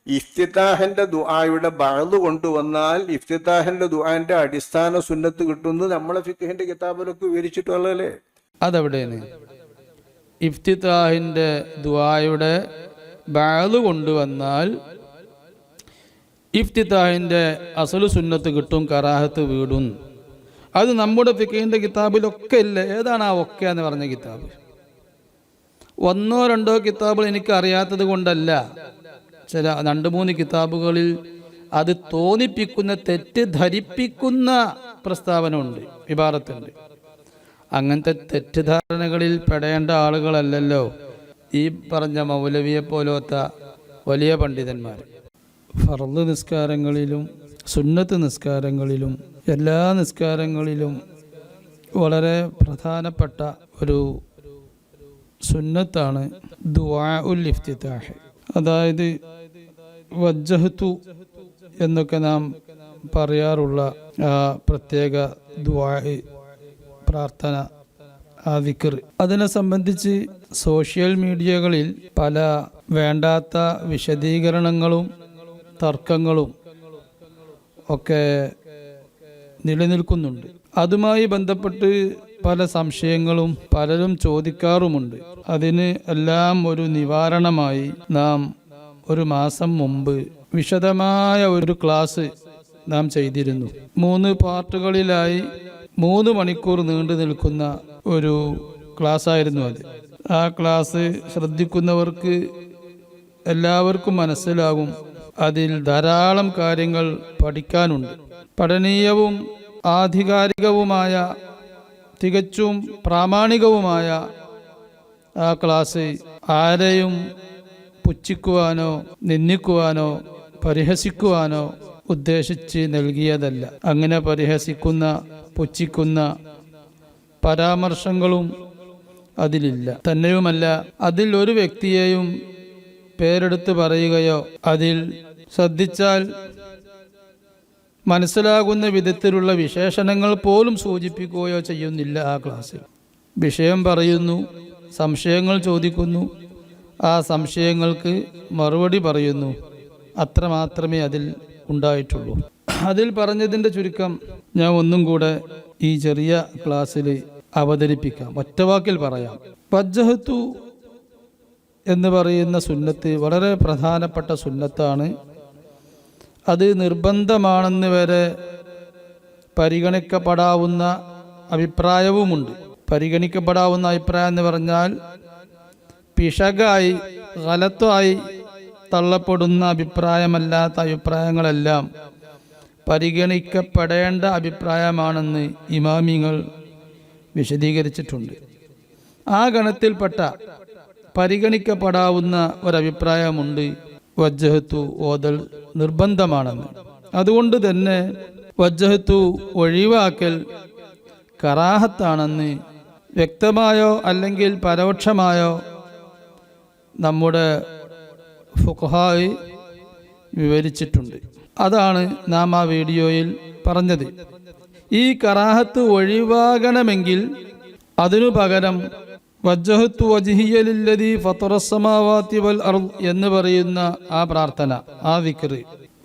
ഇഫ്തിതാഹിന്റെ ദുആയുടെ ബഅദ് കൊണ്ടുവന്നാൽ ഇഫ്തിതാഹിന്റെ ദുആന്റെ അടിസ്ഥാന സുന്നത്ത് കിട്ടുന്നത് നമ്മളെ ഫിഖ്ഹിന്റെ കിതാബിലൊക്കെ വിവരിച്ചിട്ടുള്ളതല്ലേ. അതെവിടെയാണ്? ഇഫ്തിതാഹിന്റെ ദുആയുടെ ബഅദ് കൊണ്ടുവന്നാൽ ഇഫ്തിതാഹിന്റെ അസലു സുന്നത്ത് കിട്ടും, കറാഹത്ത് വീടും. അത് നമ്മുടെ ഫിഖ്ഹിന്റെ കിതാബിലൊക്കെ ഇല്ല. ഏതാണ് ആ ഒക്കെ എന്ന് പറഞ്ഞ കിതാബ്? ഒന്നോ രണ്ടോ കിതാബുകൾ എനിക്ക് അറിയാത്തത് കൊണ്ടല്ല, ചില 2-3 കിതാബുകളിൽ അത് തോന്നിപ്പിക്കുന്ന, തെറ്റിദ്ധരിപ്പിക്കുന്ന പ്രസ്താവന ഉണ്ട്, ഇബാറത്തുണ്ട്. അങ്ങനത്തെ തെറ്റിദ്ധാരണകളിൽ പെടേണ്ട ആളുകളല്ലല്ലോ ഈ പറഞ്ഞ മൗലവിയെ പോലത്തെ വലിയ പണ്ഡിതന്മാർ. ഫർള് നിസ്കാരങ്ങളിലും സുന്നത്ത് നിസ്കാരങ്ങളിലും എല്ലാ നിസ്കാരങ്ങളിലും വളരെ പ്രധാനപ്പെട്ട ഒരു സുന്നത്താണ് ദുആഉൽ ഇഫ്തിതാഹ്. അതായത് വജ്ജഹ്തു എന്നൊക്കെ നാം പറയാറുള്ള ആ പ്രത്യേക ദുആഇ, പ്രാർത്ഥന, ആ ദിക്ർ. അതിനെ സംബന്ധിച്ച് സോഷ്യൽ മീഡിയകളിൽ പല വേണ്ടാത്ത വിശദീകരണങ്ങളും തർക്കങ്ങളും ഒക്കെ നിലനിൽക്കുന്നുണ്ട്. അതുമായി ബന്ധപ്പെട്ട് പല സംശയങ്ങളും പലരും ചോദിക്കാറുമുണ്ട്. അതിന് എല്ലാം ഒരു നിവാരണമായി നാം 1 മാസം മുമ്പ് വിശദമായ ഒരു ക്ലാസ് നാം ചെയ്തിരുന്നു. 3 പാർട്ടുകളിലായി 3 മണിക്കൂർ നീണ്ടു നിൽക്കുന്ന ഒരു ക്ലാസ് ആയിരുന്നു അത്. ആ ക്ലാസ് ശ്രദ്ധിക്കുന്നവർക്ക് എല്ലാവർക്കും മനസ്സിലാകും. അതിൽ ധാരാളം കാര്യങ്ങൾ പഠിക്കാനുണ്ട്. പഠനീയവും ആധികാരികവുമായ, തികച്ചും പ്രാമാണികവുമായ ആ ക്ലാസ് ആരെയും പുച്ഛിക്കുവാനോ നിന്ദിക്കുവാനോ പരിഹസിക്കുവാനോ ഉദ്ദേശിച്ച് നൽകിയതല്ല. അങ്ങനെ പരിഹസിക്കുന്ന, പുച്ഛിക്കുന്ന പരാമർശങ്ങളും അതിലില്ല. തന്നെയുമല്ല, അതിൽ ഒരു വ്യക്തിയെയും പേരെടുത്ത് പറയുകയോ അതിൽ ശ്രദ്ധിച്ചാൽ മനസ്സിലാകുന്ന വിധത്തിലുള്ള വിശേഷണങ്ങൾ പോലും സൂചിപ്പിക്കുകയോ ചെയ്യുന്നില്ല. ആ ക്ലാസ്സിൽ വിഷയം പറയുന്നു, സംശയങ്ങൾ ചോദിക്കുന്നു, ആ സംശയങ്ങൾക്ക് മറുപടി പറയുന്നു. അത്രമാത്രമേ അതിൽ ഉണ്ടായിട്ടുള്ളൂ. അതിൽ പറഞ്ഞതിൻ്റെ ചുരുക്കം ഞാൻ ഒന്നും കൂടെ ഈ ചെറിയ ക്ലാസ്സിൽ അവതരിപ്പിക്കാം. ഒറ്റവാക്കിൽ പറയാം. വജ്ജഹ്തു എന്ന് പറയുന്ന സുന്നത്ത് വളരെ പ്രധാനപ്പെട്ട സുന്നത്താണ്. അത് നിർബന്ധമാണെന്ന് വരെ പരിഗണിക്കപ്പെടാവുന്ന അഭിപ്രായവുമുണ്ട്. പരിഗണിക്കപ്പെടാവുന്ന അഭിപ്രായം എന്ന് പറഞ്ഞാൽ പിശകായി, ഗലത്തായി തള്ളപ്പെടുന്ന അഭിപ്രായമല്ലാത്ത അഭിപ്രായങ്ങളെല്ലാം പരിഗണിക്കപ്പെടേണ്ട അഭിപ്രായമാണെന്ന് ഇമാമിങ്ങൾ വിശദീകരിച്ചിട്ടുണ്ട്. ആ ഗണത്തിൽപ്പെട്ട പരിഗണിക്കപ്പെടാവുന്ന ഒരഭിപ്രായമുണ്ട്, വജ്ജഹത്തു ഓതൽ നിർബന്ധമാണെന്ന്. അതുകൊണ്ട് തന്നെ വജ്ജഹത്തു ഒഴിവാക്കൽ കറാഹത്താണെന്ന് വ്യക്തമായോ അല്ലെങ്കിൽ പരോക്ഷമായോ നമ്മുടെ ഫുഖഹായി വിവരിച്ചിട്ടുണ്ട്. അതാണ് നാം ആ വീഡിയോയിൽ പറഞ്ഞത്. ഈ കറാഹത്ത് ഒഴിവാകണമെങ്കിൽ അതിനു പകരം വജ്ജഹത്തു വജ്ഹിയ ലില്ലദീ ഫത്തറസ്സമാവാതി വൽ അർദ് എന്ന് പറയുന്ന ആ പ്രാർത്ഥന, ആ ദിക്ർ,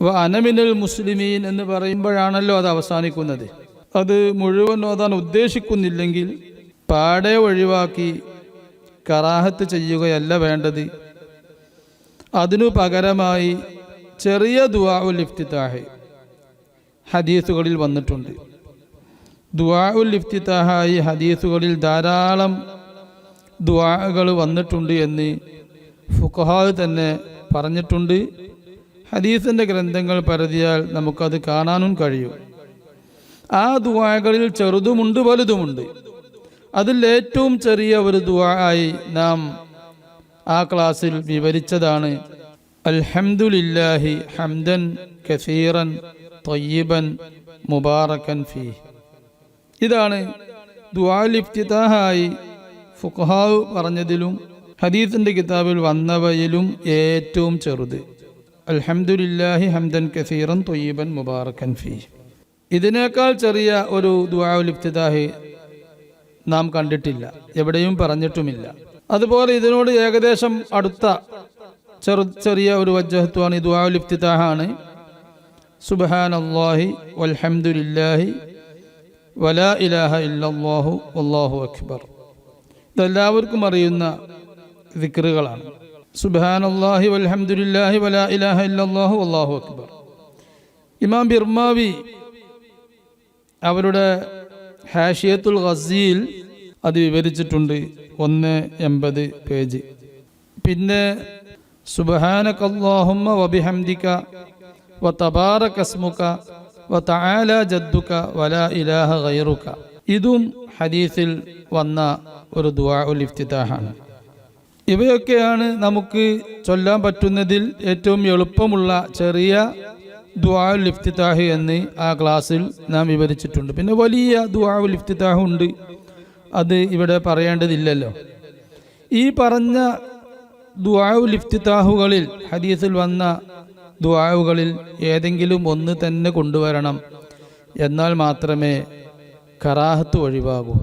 വ അന മിനൽ മുസ്ലിമീൻ എന്ന് പറയുമ്പോഴാണല്ലോ അത് അവസാനിക്കുന്നത്. അത് മുഴുവൻ ഓതാൻ ഉദ്ദേശിക്കുന്നില്ലെങ്കിൽ പാടെ ഒഴിവാക്കി കറാഹത്ത് ചെയ്യുകയല്ല വേണ്ടത്. അതിനു പകരമായി ചെറിയ ദുആഉൽ ഇഫ്തിതാഹ് ഹദീസുകളിൽ വന്നിട്ടുണ്ട്. ദുആഉൽ ഇഫ്തിതാഹായി ഹദീസുകളിൽ ധാരാളം ദുആകൾ വന്നിട്ടുണ്ട് എന്ന് ഫുഖഹാ തന്നെ പറഞ്ഞിട്ടുണ്ട്. ഹദീസിൻ്റെ ഗ്രന്ഥങ്ങൾ പരതിയാൽ നമുക്കത് കാണാനും കഴിയും. ആ ദുആകളിൽ ചെറുതുമുണ്ട് വലുതുമുണ്ട്. അതിൽ ഏറ്റവും ചെറിയ ഒരു ദുആയി നാം ആ ക്ലാസ്സിൽ വിവരിച്ചതാണ് അൽഹംദുലില്ലാഹി ഹംദൻ കസീറൻ ത്വയ്യിബൻ മുബാറകൻ ഫീഹ്. ഇതാണ് ദുആഉൽ ഇഫ്തിതാഹായി ഫുഖഹാ പറഞ്ഞതിലും ഹദീസിൻ്റെ കിതാബിൽ വന്നവയിലും ഏറ്റവും ചെറുത്. അൽഹംദുലില്ലാഹി ഹംദൻ കസീറൻ ത്വയ്യിബൻ മുബാറകൻ ഫീഹ്. ഇതിനേക്കാൾ ചെറിയ ഒരു ദുആഉൽ ഇഫ്തിതാഹ് നാം കണ്ടിട്ടില്ല, എവിടെയും പറഞ്ഞിട്ടുമില്ല. അതുപോലെ ഇതിനോട് ഏകദേശം അടുത്ത ചെറിയ ഒരു വജ്ജഹത്വാണ്, ദുആഉൽ ഇഫ്തിതാഹാണ്. സുബ്ഹാനല്ലാഹി വൽഹംദുലില്ലാഹി വലാ ഇലാഹ ഇല്ലല്ലാഹു വല്ലാഹു അക്ബർ. ഇതെല്ലാവർക്കും അറിയുന്ന ദിക്റുകളാണ്. സുബ്ഹാനല്ലാഹി വൽഹംദുലില്ലാഹി വലാ ഇലാഹ ഇല്ലല്ലാഹു വല്ലാഹു അക്ബർ. ഇമാം ബിർമാവി അവരുടെ ഹാഷിയത്തുൽ ഗസിയിൽ അത് വിവരിച്ചിട്ടുണ്ട്, 180 പേജ്. പിന്നെ സുബ്ഹാനകല്ലാഹുമ്മ വബിഹംദിക വതബാറക ഇസ്മുക വതആല ജദ്ദുക വലാ ഇലാഹ ഗൈറുക. ഇതും ഹദീസിൽ വന്ന ഒരു ദുആഉൽ ഇഫ്തിതാഹാണ്. ഇവയൊക്കെയാണ് നമുക്ക് ചൊല്ലാൻ പറ്റുന്നതിൽ ഏറ്റവും എളുപ്പമുള്ള ചെറിയ ദുആഉൽ ഇഫ്തിതാഹ് എന്ന് ആ ക്ലാസ്സിൽ നാം വിവരിച്ചിട്ടുണ്ട്. പിന്നെ വലിയ ദുആഉൽ ഇഫ്തിതാഹ് ഉണ്ട്, അത് ഇവിടെ പറയേണ്ടതില്ലല്ലോ. ഈ പറഞ്ഞ ദുആഉൽ ഇഫ്തിതാഹുകളിൽ, ഹദീസിൽ വന്ന ദുആഉകളിൽ ഏതെങ്കിലും ഒന്ന് തന്നെ കൊണ്ടുവരണം, എന്നാൽ മാത്രമേ കറാഹത്ത് ഒഴിവാകൂ.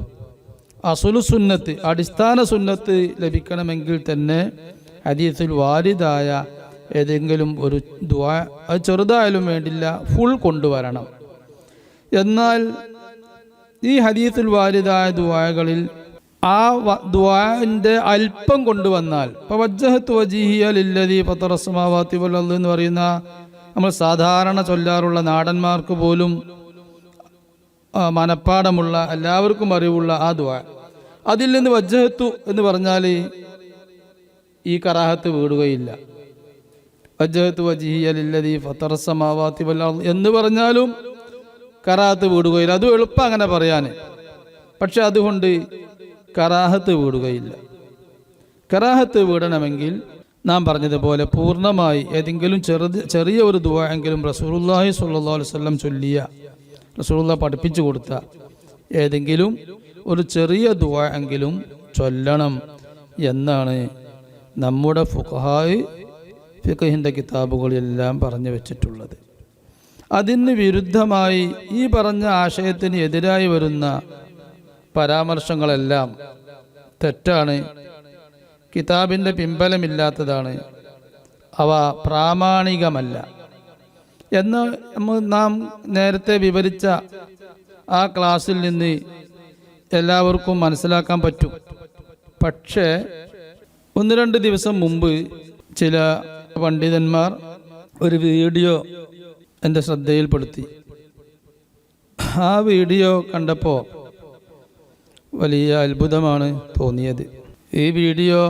അസുലു സുന്നത്ത്, അടിസ്ഥാന സുന്നത്ത് ലഭിക്കണമെങ്കിൽ തന്നെ ഹദീസിൽ വാരിദായ ഏതെങ്കിലും ഒരു ദുആ, അത് ചെറുതായാലും വേണ്ടില്ല, ഫുൾ കൊണ്ടുവരണം. എന്നാൽ ഈ ഹദീസിൽ വാരിദായ ദുആകളിൽ ആ ദുആന്റെ അല്പം കൊണ്ടുവന്നാൽ, ഇപ്പോൾ വജ്ജഹത്തു വജീഹിയ ലില്ലദീ ഫത്തറ സ്സമാവാതി വൽ അർദ് എന്ന് പറയുന്ന നമ്മൾ സാധാരണ ചൊല്ലാറുള്ള നാടന്മാർക്ക് പോലും മനപ്പാടമുള്ള, എല്ലാവർക്കും അറിവുള്ള ആ ദുആ, അതിൽ നിന്ന് വജ്ജഹത്തു എന്ന് പറഞ്ഞാൽ ഈ കറാഹത്ത് വീടുകയില്ല. വജ്ജഹത്തു വജീഹിയ ലില്ലദീ ഫത്തറ സ്സമാവാതി വൽ അർദ് എന്ന് പറഞ്ഞാലും കറാഹത്ത് വീടുകയില്ല. അതും എളുപ്പം അങ്ങനെ പറയാൻ, പക്ഷെ അതുകൊണ്ട് കറാഹത്ത് വീടുകയില്ല. കറാഹത്ത് വീടണമെങ്കിൽ നാം പറഞ്ഞതുപോലെ പൂർണ്ണമായി ഏതെങ്കിലും ചെറിയ ഒരു ദുആ എങ്കിലും റസൂലുള്ളാഹി സ്വല്ലല്ലാഹു അലൈഹി വസല്ലം ചൊല്ലിയ, റസൂലുള്ളാഹി പഠിപ്പിച്ചു കൊടുത്ത ഏതെങ്കിലും ഒരു ചെറിയ ദുആ എങ്കിലും ചൊല്ലണം എന്നാണ് നമ്മുടെ ഫുഖഹായി ഫിഖഹിൻ്റെ കിതാബുകളെല്ലാം പറഞ്ഞു വെച്ചിട്ടുള്ളത്. അതിന് വിരുദ്ധമായി ഈ പറഞ്ഞ ആശയത്തിന് എതിരായി വരുന്ന പരാമർശങ്ങളെല്ലാം തെറ്റാണ്, കിതാബിൻ്റെ പിൻബലമില്ലാത്തതാണ്, അവ പ്രാമാണികമല്ല എന്ന് നാം നേരത്തെ വിവരിച്ച ആ ക്ലാസ്സിൽ നിന്ന് എല്ലാവർക്കും മനസ്സിലാക്കാൻ പറ്റും. പക്ഷേ 1-2 ദിവസം മുമ്പ് ചില പണ്ഡിതന്മാർ ഒരു വീഡിയോ എൻ്റെ ശ്രദ്ധയിൽപ്പെടുത്തി. ആ വീഡിയോ കണ്ടപ്പോൾ വലിയ അത്ഭുതമാണ് തോന്നിയത്. ഈ വീഡിയോ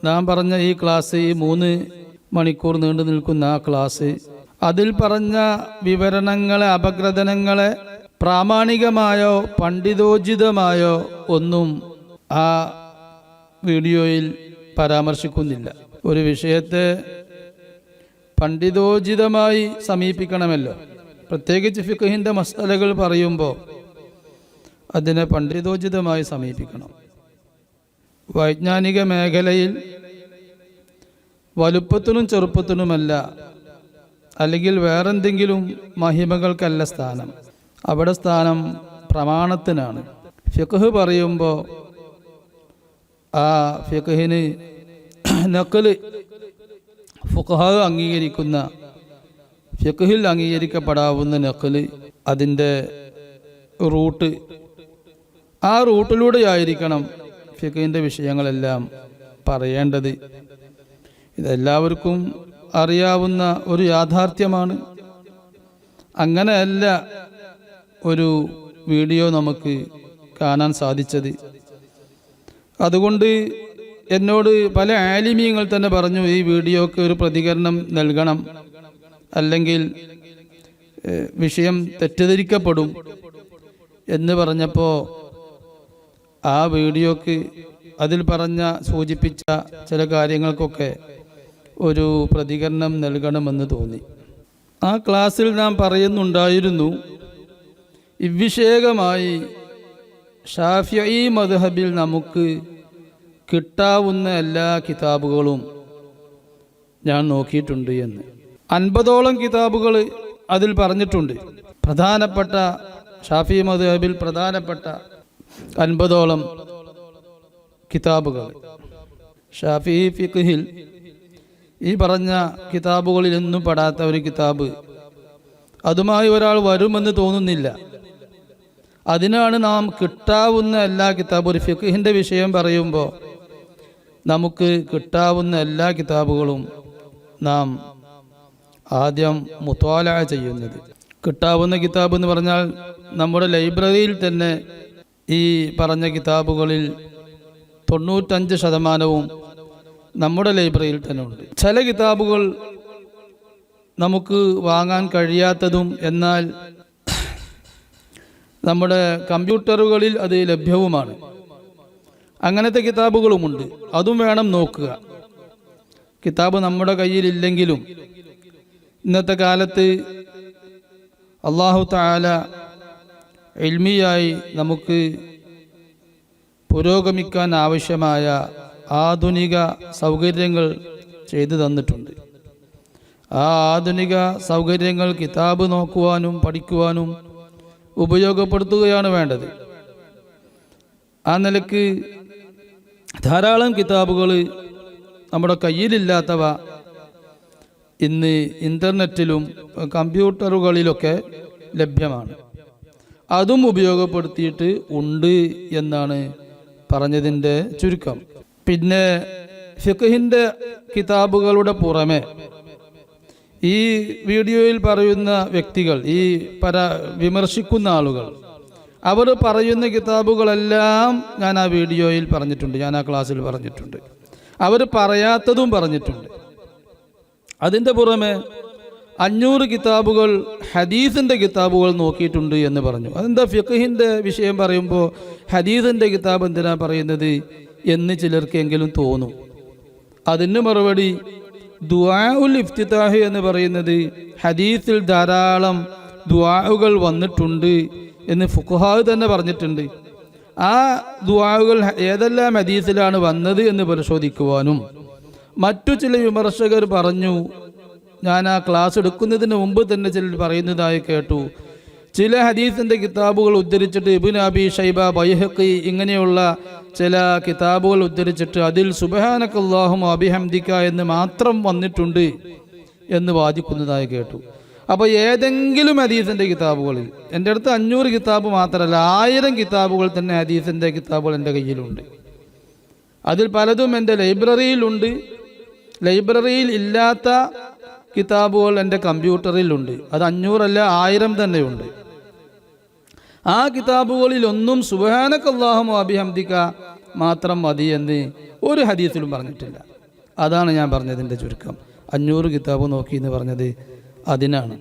നാം പറഞ്ഞ ഈ ക്ലാസ്, ഈ 3 മണിക്കൂർ നീണ്ടു നിൽക്കുന്ന ആ ക്ലാസ്, അതിൽ പറഞ്ഞ വിവരണങ്ങളെ, അപഗ്രഥനങ്ങളെ പ്രാമാണികമായോ പണ്ഡിതോചിതമായോ ഒന്നും ആ വീഡിയോയിൽ പരാമർശിക്കുന്നില്ല. ഒരു വിഷയത്തെ പണ്ഡിതോചിതമായി സമീപിക്കണമല്ലോ, പ്രത്യേകിച്ച് ഫിഖഹിൻ്റെ മസ്അലകൾ പറയുമ്പോൾ അതിനെ പണ്ഡിതോചിതമായി സമീപിക്കണം. വൈജ്ഞാനിക മേഖലയിൽ വലുപ്പത്തിനും ചെറുപ്പത്തിനുമല്ല, അല്ലെങ്കിൽ വേറെന്തെങ്കിലും മഹിമകൾക്കല്ല സ്ഥാനം. അവിടെ സ്ഥാനം പ്രമാണത്തിനാണ്. ഫിഖ് പറയുമ്പോൾ ആ ഫിഖിന് നഖല്, ഫുഖഹാ അംഗീകരിക്കുന്ന, ഫിഖിൽ അംഗീകരിക്കപ്പെടാവുന്ന നഖല്, അതിൻ്റെ റൂട്ട്, ആ റൂട്ടിലൂടെയായിരിക്കണം ഫിഖിൻ്റെ വിഷയങ്ങളെല്ലാം പറയേണ്ടത്. ഇതെല്ലാവർക്കും അറിയാവുന്ന ഒരു യാഥാർത്ഥ്യമാണ്. അങ്ങനെയല്ല ഒരു വീഡിയോ നമുക്ക് കാണാൻ സാധിച്ചത്. അതുകൊണ്ട് എന്നോട് പല ആലിമീങ്ങൾ തന്നെ പറഞ്ഞു, ഈ വീഡിയോക്ക് ഒരു പ്രതികരണം നൽകണം, അല്ലെങ്കിൽ വിഷയം തെറ്റിദ്ധരിക്കപ്പെടും എന്ന് പറഞ്ഞപ്പോൾ ആ വീഡിയോക്ക്, അതിൽ സൂചിപ്പിച്ച ചില കാര്യങ്ങൾക്കൊക്കെ ഒരു പ്രതികരണം നൽകണമെന്ന് തോന്നി. ആ ക്ലാസ്സിൽ നാം പറയുന്നുണ്ടായിരുന്നു, ഇവിഷയകമായി ഷാഫിഈ മദ്ഹബിൽ നമുക്ക് കിട്ടാവുന്ന എല്ലാ കിതാബുകളും ഞാൻ നോക്കിയിട്ടുണ്ട് എന്ന്. 50ഓളം കിതാബുകൾ അതിൽ പറഞ്ഞിട്ടുണ്ട്. പ്രധാനപ്പെട്ട ഷാഫിഈ മദ്ഹബിൽ പ്രധാനപ്പെട്ട 50ഓളം കിതാബുകൾ. ഷാഫിഈ ഫിഖ്ഹിൽ ഈ പറഞ്ഞ കിതാബുകളിലൊന്നും പെടാത്ത ഒരു കിതാബ് അതുമായി ഒരാൾ വരുമെന്ന് തോന്നുന്നില്ല. അതിനാണ് നാം കിട്ടാവുന്ന എല്ലാ കിതാബും, ഒരു ഫിഖ്ഹിൻ്റെ വിഷയം പറയുമ്പോൾ നമുക്ക് കിട്ടാവുന്ന എല്ലാ കിതാബുകളും നാം ആദ്യം മുത്വാല ചെയ്യുന്നത്. കിട്ടാവുന്ന കിതാബ് എന്ന് പറഞ്ഞാൽ നമ്മുടെ ലൈബ്രറിയിൽ തന്നെ ഈ പറഞ്ഞ കിതാബുകളിൽ 95% നമ്മുടെ ലൈബ്രറിയിൽ തന്നെ ഉണ്ട്. ചില കിതാബുകൾ നമുക്ക് വാങ്ങാൻ കഴിയാത്തതും എന്നാൽ നമ്മുടെ കമ്പ്യൂട്ടറുകളിൽ അത് ലഭ്യവുമാണ്. അങ്ങനത്തെ കിതാബുകളുമുണ്ട്, അതും വേണം നോക്കുക. കിതാബ് നമ്മുടെ കയ്യിലില്ലെങ്കിലും ഇന്നത്തെ കാലത്ത് അല്ലാഹു തആല ഇൽമിയായി നമുക്ക് പുരോഗമിക്കാൻ ആവശ്യമായ ആധുനിക സൗകര്യങ്ങൾ ചെയ്തു തന്നിട്ടുണ്ട്. ആ ആധുനിക സൗകര്യങ്ങൾ കിതാബ് നോക്കുവാനും പഠിക്കുവാനും ഉപയോഗപ്പെടുത്തുകയാണ് വേണ്ടത്. ആ നിലക്ക് ധാരാളം കിതാബുകൾ നമ്മുടെ കയ്യിലില്ലാത്തവ ഇന്ന് ഇൻ്റർനെറ്റിലും കമ്പ്യൂട്ടറുകളിലൊക്കെ ലഭ്യമാണ്. അതും ഉപയോഗപ്പെടുത്തിയിട്ട് ഉണ്ട് എന്നാണ് പറഞ്ഞതിൻ്റെ ചുരുക്കം. പിന്നെ ഫിഖ്ഹിൻ്റെ കിതാബുകളുടെ പുറമെ ഈ വീഡിയോയിൽ പറയുന്ന വ്യക്തികൾ, ഈ വിമർശിക്കുന്ന ആളുകൾ, അവർ പറയുന്ന കിതാബുകളെല്ലാം ഞാൻ ആ വീഡിയോയിൽ പറഞ്ഞിട്ടുണ്ട്, ഞാൻ ആ ക്ലാസ്സിൽ പറഞ്ഞിട്ടുണ്ട്. അവർ പറയാത്തതും പറഞ്ഞിട്ടുണ്ട്. അതിൻ്റെ പുറമെ 500 കിതാബുകൾ ഹദീസിൻ്റെ കിതാബുകൾ നോക്കിയിട്ടുണ്ട് എന്ന് പറഞ്ഞു. അതെന്താ ഫിഖ്ഹിൻ്റെ വിഷയം പറയുമ്പോൾ ഹദീസിൻ്റെ കിതാബ് എന്തിനാ പറയുന്നത് എന്ന് ചിലർക്കെങ്കിലും തോന്നും. അതിന് മറുപടി ദുആഉൽ ഇഫ്തിതാഹ് എന്ന് പറയുന്നത് ഹദീസിൽ ധാരാളം ദുആഉകൾ വന്നിട്ടുണ്ട് എന്ന് ഫുഖഹാ തന്നെ പറഞ്ഞിട്ടുണ്ട്. ആ ദുആഉകൾ ഏതെല്ലാം ഹദീസിലാണ് വന്നത് എന്ന് പരിശോധിക്കുവാനും മറ്റു ചില വിമർശകർ പറഞ്ഞു. ഞാൻ ആ ക്ലാസ് എടുക്കുന്നതിന് മുമ്പ് തന്നെ ചിലർ പറയുന്നതായി കേട്ടു. ചില ഹദീസിൻ്റെ കിതാബുകൾ ഉദ്ധരിച്ചിട്ട് ഇബ്നു അബി ഷൈബ, ബൈഹഖി ഇങ്ങനെയുള്ള ചില കിതാബുകൾ ഉദ്ധരിച്ചിട്ട് അതിൽ സുബ്ഹാനക്കല്ലാഹുമ്മ വബിഹംദിക എന്ന് മാത്രം വന്നിട്ടുണ്ട് എന്ന് വാദിക്കുന്നതായി കേട്ടു. അപ്പോൾ ഏതെങ്കിലും ഹദീസിൻ്റെ കിതാബുകളിൽ, എൻ്റെ അടുത്ത് 500 കിതാബ് മാത്രമല്ല 1000 കിതാബുകൾ തന്നെ ഹദീസിൻ്റെ കിതാബുകൾ എൻ്റെ കയ്യിലുണ്ട്. അതിൽ പലതും എൻ്റെ ലൈബ്രറിയിലുണ്ട്. ലൈബ്രറിയിൽ ഇല്ലാത്ത കിതാബുകൾ എൻ്റെ കമ്പ്യൂട്ടറിലുണ്ട്. അത് 500 അല്ല 1000 തന്നെയുണ്ട്. ആ കിതാബുകളിലൊന്നും സുബ്ഹാനക്കല്ലാഹുമ്മ വബിഹംദിക മാത്രം മതി എന്ന് ഒരു ഹദീസിലും പറഞ്ഞിട്ടില്ല. അതാണ് ഞാൻ പറഞ്ഞതിൻ്റെ ചുരുക്കം. 500 കിതാബ് നോക്കി എന്ന് പറഞ്ഞത് അതിനാണ്.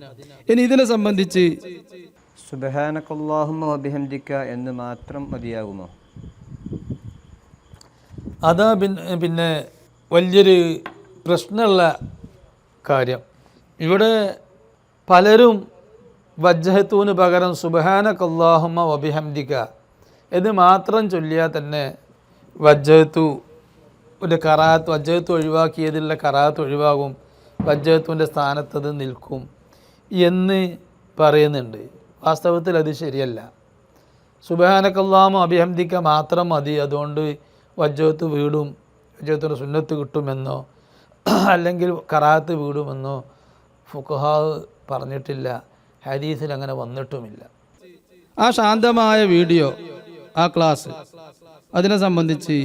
ഇനി ഇതിനെ സംബന്ധിച്ച് സുബ്ഹാനക്കല്ലാഹുമ്മ വബിഹംദിക എന്ന് മാത്രം മതിയാകുമോ? അതാ പിന്നെ വലിയൊരു പ്രശ്നമുള്ള കാര്യം. ഇവിടെ പലരും വജ്ജഹത്തൂന് പകരം സുബ്ഹാനക്കല്ലാഹുമ്മ വബിഹംദിക എന്ന് മാത്രം ചൊല്ലിയാൽ തന്നെ വജ്ജഹത്തു ഒഴിവാക്കിയതിലുള്ള കറാത്ത് ഒഴിവാകും, വജ്ജഹത്തുവിൻ്റെ സ്ഥാനത്തത് നിൽക്കും എന്ന് പറയുന്നുണ്ട്. വാസ്തവത്തിൽ അത് ശരിയല്ല. സുബ്ഹാനക്കല്ലാഹുമ്മ വബിഹംദിക മാത്രം മതി, അതുകൊണ്ട് വജ്ജഹത്ത് വീടും വജ്ജഹത്തിൻ്റെ സുന്നത്ത് കിട്ടുമെന്നോ അല്ലെങ്കിൽ കറാത്ത് വീടുമെന്നോ ഫുഖഹാ പറഞ്ഞിട്ടില്ല, ഹദീസിൽ അങ്ങനെ വന്നിട്ടുമില്ല. ആ ശാന്തമായ വീഡിയോ, ആ ക്ലാസ്, അതിനെ സംബന്ധിച്ച്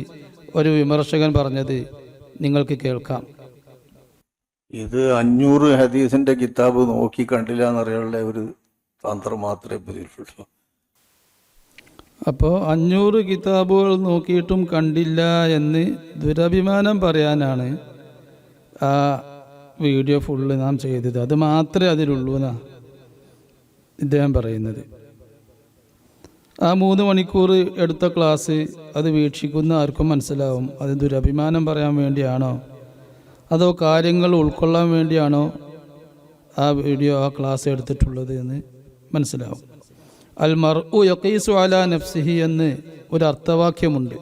ഒരു വിമർശകൻ പറഞ്ഞത് നിങ്ങൾക്ക് കേൾക്കാം. ഇത് 500 ഹദീസിന്റെ കിതാബ് നോക്കി കണ്ടില്ല എന്നറിയാനുള്ള ഒരു തന്ത്രം മാത്രമേ ഇതിലുള്ളൂ. അപ്പോൾ 500 കിതാബുകൾ നോക്കിയിട്ടും കണ്ടില്ല എന്ന് ദുരഭിമാനം പറയാനാണ് ആ വീഡിയോ ഫുള്ള് നാം ചെയ്തത്. അത് മാത്രമേ അതിലുള്ളൂ എന്നാണ് ഇദ്ദേഹം പറയുന്നത്. ആ 3 മണിക്കൂർ എടുത്ത ക്ലാസ് അത് വീക്ഷിക്കുന്ന ആർക്കും മനസ്സിലാവും അത് ദുരഭിമാനം പറയാൻ വേണ്ടിയാണോ അതോ കാര്യങ്ങൾ ഉൾക്കൊള്ളാൻ വേണ്ടിയാണോ ആ വീഡിയോ, ആ ക്ലാസ് എടുത്തിട്ടുള്ളത് എന്ന് മനസ്സിലാവും. അൽ മർഉ യഖീസു അലാ നഫ്സിഹി എന്ന് ഒരു അർത്ഥവാക്യമുണ്ട്.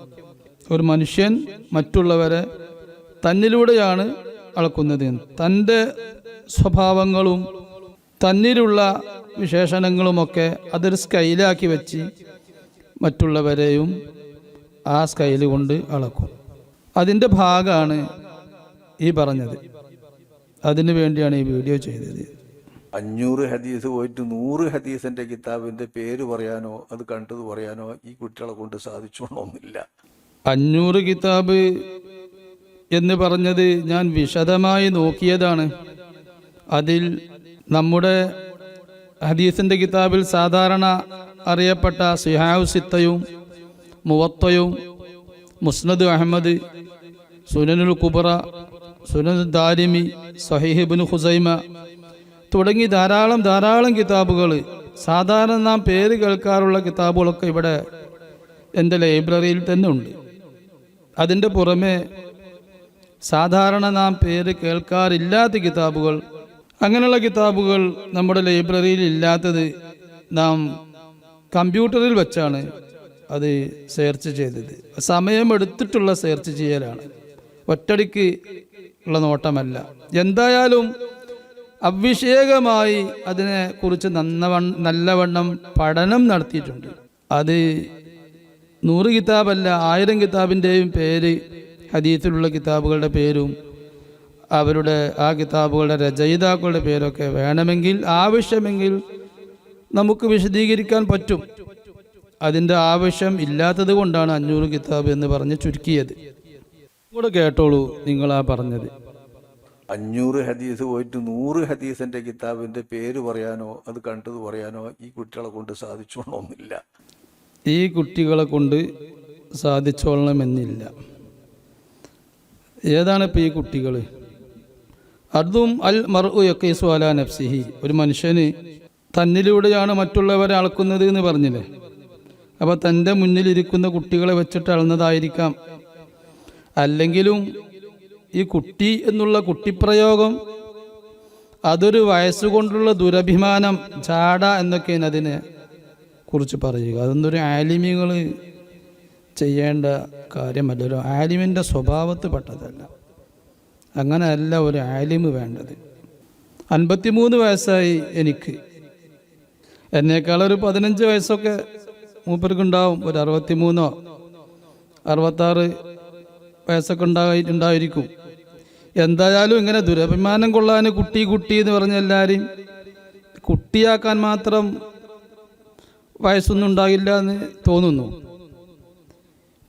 ഒരു മനുഷ്യൻ മറ്റുള്ളവരെ തന്നിലൂടെയാണ് അളക്കുന്നത്. തൻ്റെ സ്വഭാവങ്ങളും തന്നിലുള്ള വിശേഷണങ്ങളുമൊക്കെ അതൊരു സ്കെയിലാക്കി വെച്ച് മറ്റുള്ളവരെയും ആ സ്കെയിൽ കൊണ്ട് അളക്കും. അതിൻ്റെ ഭാഗമാണ് ഈ പറഞ്ഞത്. അതിനു വേണ്ടിയാണ് ഈ വീഡിയോ ചെയ്തത്. 500 ഹദീസ് പോയിട്ട് 100 ഹദീസിന്റെ കിതാബിന്റെ പേര് പറയാനോ അത് കണ്ടത് പറയാനോ ഈ കുട്ടികളെ കൊണ്ട് സാധിച്ചോണമെന്നില്ല. 500 കിതാബ് എന്ന് പറഞ്ഞത് ഞാൻ വിശദമായി നോക്കിയതാണ്. അതിൽ നമ്മുടെ ഹദീസിന്റെ കിതാബിൽ സാധാരണ അറിയപ്പെട്ട സിഹാഉ സിത്തയും മുവത്തയും മുസ്നദ് അഹമ്മദ്, സുനനുൽ കുബ്ര, സുനനുൽ ദാരിമി, സഹീഹ് ഇബ്നു ഖുസൈമ തുടങ്ങി ധാരാളം കിതാബുകൾ, സാധാരണ നാം പേര് കേൾക്കാറുള്ള കിതാബുകളൊക്കെ ഇവിടെ എൻ്റെ ലൈബ്രറിയിൽ തന്നെ ഉണ്ട്. അതിൻ്റെ പുറമെ സാധാരണ നാം പേര് കേൾക്കാറില്ലാത്ത കിതാബുകൾ, അങ്ങനെയുള്ള കിതാബുകൾ നമ്മുടെ ലൈബ്രറിയിൽ ഇല്ലാത്തത് നാം കമ്പ്യൂട്ടറിൽ വെച്ചാണ് അത് സെർച്ച് ചെയ്തത്. സമയമെടുത്തിട്ടുള്ള സെർച്ച് ചെയ്യലാണ്, ഒറ്റടിക്ക് ഉള്ള നോട്ടമല്ല. എന്തായാലും അവിഷേകമായി അതിനെക്കുറിച്ച് നല്ലവണ്ണം പഠനം നടത്തിയിട്ടുണ്ട്. അത് 100 കിതാബല്ല, 1000 കിതാബിൻ്റെയും പേര്, ഹദീസിലുള്ള കിതാബുകളുടെ പേരും അവരുടെ ആ കിതാബുകളുടെ രചയിതാക്കളുടെ പേരൊക്കെ വേണമെങ്കിൽ ആവശ്യമെങ്കിൽ നമുക്ക് വിശദീകരിക്കാൻ പറ്റും. അതിൻ്റെ ആവശ്യം ഇല്ലാത്തത് കൊണ്ടാണ് 500 കിതാബ് എന്ന് പറഞ്ഞ് ചുരുക്കിയത്. കൂടെ കേട്ടോളൂ നിങ്ങളാ പറഞ്ഞത്. 500 ഹദീസ് പോയിട്ട് 100 ഹദീസിന്റെ കിതാബിന്റെ പേര് പറയാനോ അത് കണ്ടത് പറയാനോ ഈ കുട്ടികളെ കൊണ്ട് സാധിച്ചോണമെന്നില്ല. ഈ കുട്ടികളെ കൊണ്ട് സാധിച്ചോളണമെന്നില്ല. ഏതാണ് ഇപ്പോൾ ഈ കുട്ടികൾ? അതും അൽ മർഉ യഖീസു അലാ നഫ്സിഹി, ഒരു മനുഷ്യന് തന്നിലൂടെയാണ് മറ്റുള്ളവരെ അളക്കുന്നത് എന്ന് പറഞ്ഞില്ലേ. അപ്പോൾ തൻ്റെ മുന്നിലിരിക്കുന്ന കുട്ടികളെ വെച്ചിട്ട് അളന്നതായിരിക്കാം. അല്ലെങ്കിലും ഈ കുട്ടി എന്നുള്ള കുട്ടിപ്രയോഗം അതൊരു വയസ്സുകൊണ്ടുള്ള ദുരഭിമാനം, ജാട എന്നൊക്കെയാണ് അതിനെ കുറിച്ച് പറയുക. അതൊന്നൊരു ആലിമ്യങ്ങൾ ചെയ്യേണ്ട കാര്യമല്ല, ഒരു ആലിമിൻ്റെ സ്വഭാവത്തിൽ പെട്ടതല്ല. അങ്ങനെയല്ല ഒരു ആലിമ് വേണ്ടത്. 53 വയസ്സായി എനിക്ക്, എന്നേക്കാളൊരു 15 വയസ്സൊക്കെ മൂപ്പർക്കുണ്ടാവും. ഒരു 63 66 വയസ്സൊക്കെ ഉണ്ടായിരിക്കും. എന്തായാലും ഇങ്ങനെ ദുരഭിമാനം കൊള്ളാൻ കുട്ടി എന്ന് പറഞ്ഞ എല്ലാവരെയും കുട്ടിയാക്കാൻ മാത്രം വയസ്സൊന്നും ഉണ്ടാകില്ല എന്ന് തോന്നുന്നു.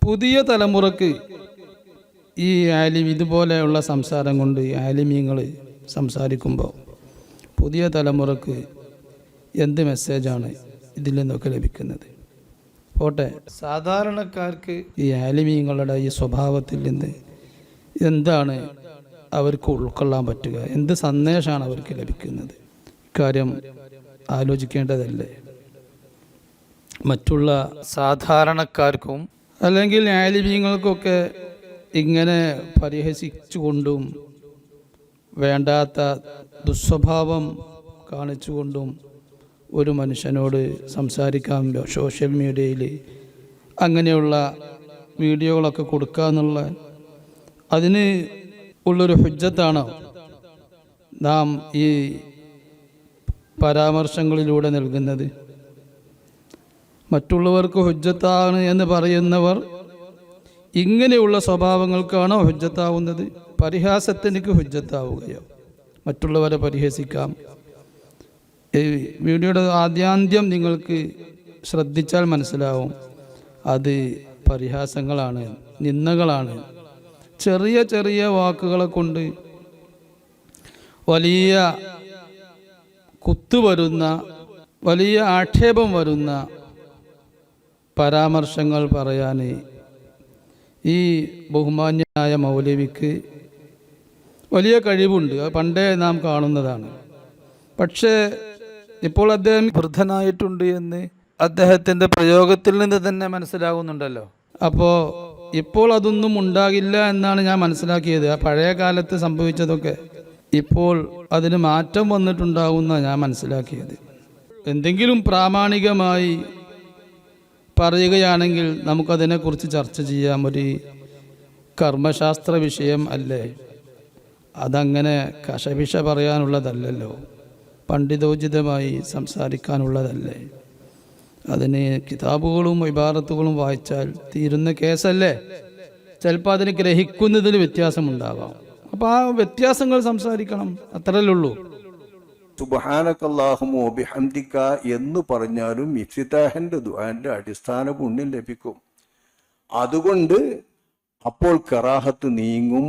പുതിയ തലമുറക്ക് ഈ ആലിം ഇതുപോലെയുള്ള സംസാരം കൊണ്ട് ആലിമീങ്ങൾ സംസാരിക്കുമ്പോൾ പുതിയ തലമുറക്ക് എന്ത് മെസ്സേജാണ് ഇതിൽ നിന്നൊക്കെ ലഭിക്കുന്നത്? പോട്ടെ, സാധാരണക്കാർക്ക് ഈ ആലിമീങ്ങളുടെ ഈ സ്വഭാവത്തിൽ നിന്ന് എന്താണ് അവർക്ക് ഉൾക്കൊള്ളാൻ പറ്റുക? എന്ത് സന്ദേശമാണ് അവർക്ക് ലഭിക്കുന്നത്? ഇക്കാര്യം ആലോചിക്കേണ്ടതല്ലേ? മറ്റുള്ള സാധാരണക്കാർക്കും അല്ലെങ്കിൽ ആലിമീങ്ങൾക്കൊക്കെ ഇങ്ങനെ പരിഹസിച്ചുകൊണ്ടും വേണ്ടാത്ത ദുസ്വഭാവം കാണിച്ചുകൊണ്ടും ഒരു മനുഷ്യനോട് സംസാരിക്കാൻ സോഷ്യൽ മീഡിയയിൽ അങ്ങനെയുള്ള വീഡിയോകളൊക്കെ കൊടുക്കുക എന്നുള്ള അതിന് ഉള്ളൊരു ഹുജ്ജത്താണോ നാം ഈ പരാമർശങ്ങളിലൂടെ നൽകുന്നത്? മറ്റുള്ളവർക്ക് ഹുജ്ജത്താണ് എന്ന് പറയുന്നവർ ഇങ്ങനെയുള്ള സ്വഭാവങ്ങൾക്കാണോ ഹുജ്ജത്താവുന്നത്? പരിഹാസത്തിനക്ക് ഹുജ്ജത്താവുകയോ? മറ്റുള്ളവരെ പരിഹസിക്കാം. ഈ വീഡിയോയുടെ ആദ്യാന്ത്യം നിങ്ങൾക്ക് ശ്രദ്ധിച്ചാൽ മനസ്സിലാവും അത് പരിഹാസങ്ങളാണ്, നിന്ദകളാണ്. ചെറിയ ചെറിയ വാക്കുകളെ കൊണ്ട് വലിയ കുത്തുവരുന്ന, വലിയ ആക്ഷേപം വരുന്ന പരാമർശങ്ങൾ പറയാൻ ഈ ബഹുമാന്യനായ മൗലവിക്ക് വലിയ കഴിവുണ്ട്. അത് പണ്ടേ നാം കാണുന്നതാണ്. പക്ഷേ ഇപ്പോൾ അദ്ദേഹം വൃദ്ധനായിട്ടുണ്ട് എന്ന് അദ്ദേഹത്തിൻ്റെ പ്രയോഗത്തിൽ നിന്ന് തന്നെ മനസ്സിലാകുന്നുണ്ടല്ലോ. അപ്പോൾ ഇപ്പോൾ അതൊന്നും ഉണ്ടാകില്ല എന്നാണ് ഞാൻ മനസ്സിലാക്കിയത്. ആ പഴയ കാലത്ത് സംഭവിച്ചതൊക്കെ ഇപ്പോൾ അതിന് മാറ്റം വന്നിട്ടുണ്ടാവുന്ന ഞാൻ മനസ്സിലാക്കിയത്. എന്തെങ്കിലും പ്രാമാണികമായി പറയുകയാണെങ്കിൽ നമുക്കതിനെക്കുറിച്ച് ചർച്ച ചെയ്യാം. ഒരു കർമ്മശാസ്ത്ര വിഷയം അല്ലേ, അതങ്ങനെ കശപിശ പറയാനുള്ളതല്ലല്ലോ, പണ്ഡിതോചിതമായി സംസാരിക്കാനുള്ളതല്ലേ. അതിന് കിതാബുകളും ഇബാറത്തുകളും വായിച്ചാൽ തീരുന്ന കേസല്ലേ. ചിലപ്പോൾ അതിന് ഗ്രഹിക്കുന്നതിൽ വ്യത്യാസമുണ്ടാവാം. അപ്പോൾ ആ വ്യത്യാസങ്ങൾ സംസാരിക്കണം, അത്രയല്ലേ ഉള്ളൂ. സുബ്ഹാനക്കല്ലാഹുമ്മ വബിഹംദിക എന്ന് പറഞ്ഞാലും ഇഫ്തിതാഹിന്റെ ദുആന്റെ അടിസ്ഥാന പുണ്യം ലഭിക്കും. അതുകൊണ്ട് അപ്പോൾ കറാഹത്ത് നീങ്ങും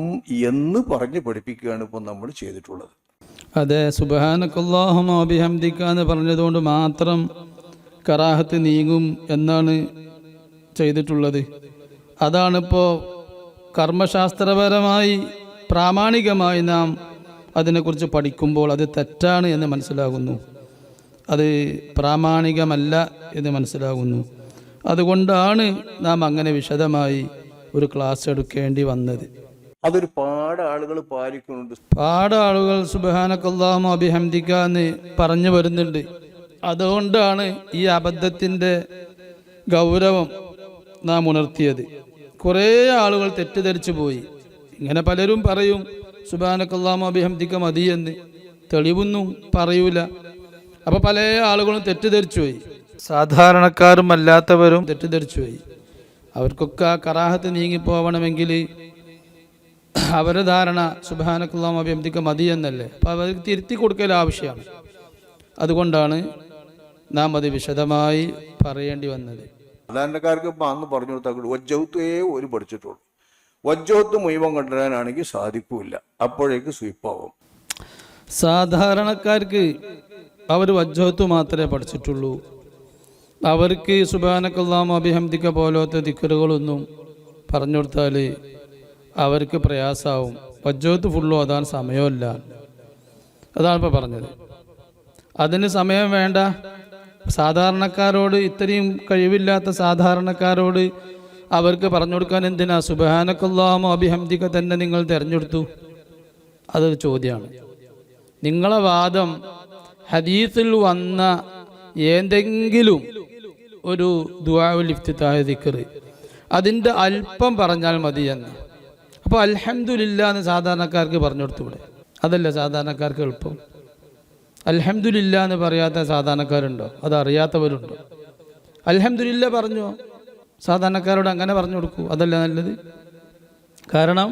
എന്ന് പറഞ്ഞ് പഠിപ്പിക്കുകയാണ് ഇപ്പോൾ നമ്മൾ ചെയ്തിട്ടുള്ളത്. അതെ, സുബ്ഹാനക്കല്ലാഹുമ്മ വബിഹംദിക എന്ന് പറഞ്ഞതുകൊണ്ട് മാത്രം കറാഹത്ത് നീങ്ങും എന്നാണ് ചെയ്തിട്ടുള്ളത്. അതാണിപ്പോൾ കർമ്മശാസ്ത്രപരമായി പ്രാമാണികമായി നാം അതിനെക്കുറിച്ച് പഠിക്കുമ്പോൾ അത് തെറ്റാണ് എന്ന് മനസ്സിലാകുന്നു, അത് പ്രാമാണികമല്ല എന്ന് മനസ്സിലാകുന്നു. അതുകൊണ്ടാണ് നാം അങ്ങനെ വിശദമായി ഒരു ക്ലാസ് എടുക്കേണ്ടി വന്നത്. അതൊരു ആളുകൾ പാലിക്കുന്നുണ്ട്. ആളുകൾ സുബ്ഹാനക്കല്ലാഹുമ്മ വബിഹംദിക എന്ന് പറഞ്ഞു വരുന്നുണ്ട്. അതുകൊണ്ടാണ് ഈ അബദ്ധത്തിൻ്റെ ഗൗരവം നാം ഉണർത്തിയത്. കുറേ ആളുകൾ തെറ്റിദ്ധരിച്ചു പോയി. ഇങ്ങനെ പലരും പറയും സുബ്ഹാനക്കല്ലാഹുമ്മ വബിഹംദിക മതി എന്ന്, തെളിവൊന്നും പറയൂല. അപ്പോൾ പല ആളുകളും തെറ്റിദ്ധരിച്ചു പോയി, സാധാരണക്കാരും അല്ലാത്തവരും തെറ്റിദ്ധരിച്ചു പോയി. അവർക്കൊക്കെ ആ കറാഹത്ത് നീങ്ങിപ്പോവണമെങ്കിൽ അവരുടെ ധാരണ സുബ്ഹാനക്കല്ലാഹുമ്മ വബിഹംദിക മതി എന്നല്ലേ. അപ്പോൾ അവർക്ക് തിരുത്തി കൊടുക്കൽ ആവശ്യമാണ്. അതുകൊണ്ടാണ് നാം അത് വിശദമായി പറയേണ്ടി വന്നത്. സാധാരണക്കാർക്ക് ഇപ്പം അന്ന് പറഞ്ഞു കൊടുത്താൽ വജ്ജഹത്തേ ഒരു പഠിച്ചിട്ടുള്ളൂ. വജ്ജഹത്ത് മുഴുവൻ കൊണ്ടുവരാനാണെങ്കിൽ സാധിക്കൂല, അപ്പോഴേക്ക് സ്വീപ്പാവും. സാധാരണക്കാർക്ക് അവർ വജ്ജഹത്ത് മാത്രമേ പഠിച്ചിട്ടുള്ളൂ. അവർക്ക് സുബ്ഹാനക്കല്ലാഹുമ്മ വബിഹംദിക പോലത്തെ ദിക്റുകളൊന്നും പറഞ്ഞു കൊടുത്താൽ അവർക്ക് പ്രയാസമാവും. വജ്ജഹത്ത് ഫുള്ളും അതാൻ സമയമില്ല, അതാണ് ഇപ്പോൾ പറഞ്ഞത്. അതിന് സമയം വേണ്ട. സാധാരണക്കാരോട്, ഇത്രയും കഴിവില്ലാത്ത സാധാരണക്കാരോട് അവർക്ക് പറഞ്ഞു കൊടുക്കാൻ എന്തിനാ സുബ്ഹാനക്കല്ലാഹുമ്മ വബിഹംദിക തന്നെ നിങ്ങൾ തിരഞ്ഞെടുത്തു? അതൊരു ചോദ്യമാണ്. നിങ്ങളെ വാദം ഹദീസിൽ വന്ന ഏതെങ്കിലും ഒരു ദുആഉൽ ഇഫ്തിതാഹ് ദിക്ർ അതിൻ്റെ അല്പം പറഞ്ഞാൽ മതി എന്ന്. അപ്പോൾ അൽഹംദുലില്ലാ എന്ന് സാധാരണക്കാർക്ക് പറഞ്ഞു കൊടുത്തൂടെ? അതല്ല സാധാരണക്കാർക്ക് എളുപ്പം. അൽഹംദുലില്ലാ എന്ന് പറയാത്ത സാധാരണക്കാരുണ്ടോ? അതറിയാത്തവരുണ്ടോ? അൽഹംദുലില്ലാ പറഞ്ഞു സാധാരണക്കാരോട് അങ്ങനെ പറഞ്ഞു കൊടുക്കൂ, അതല്ല നല്ലത്. കാരണം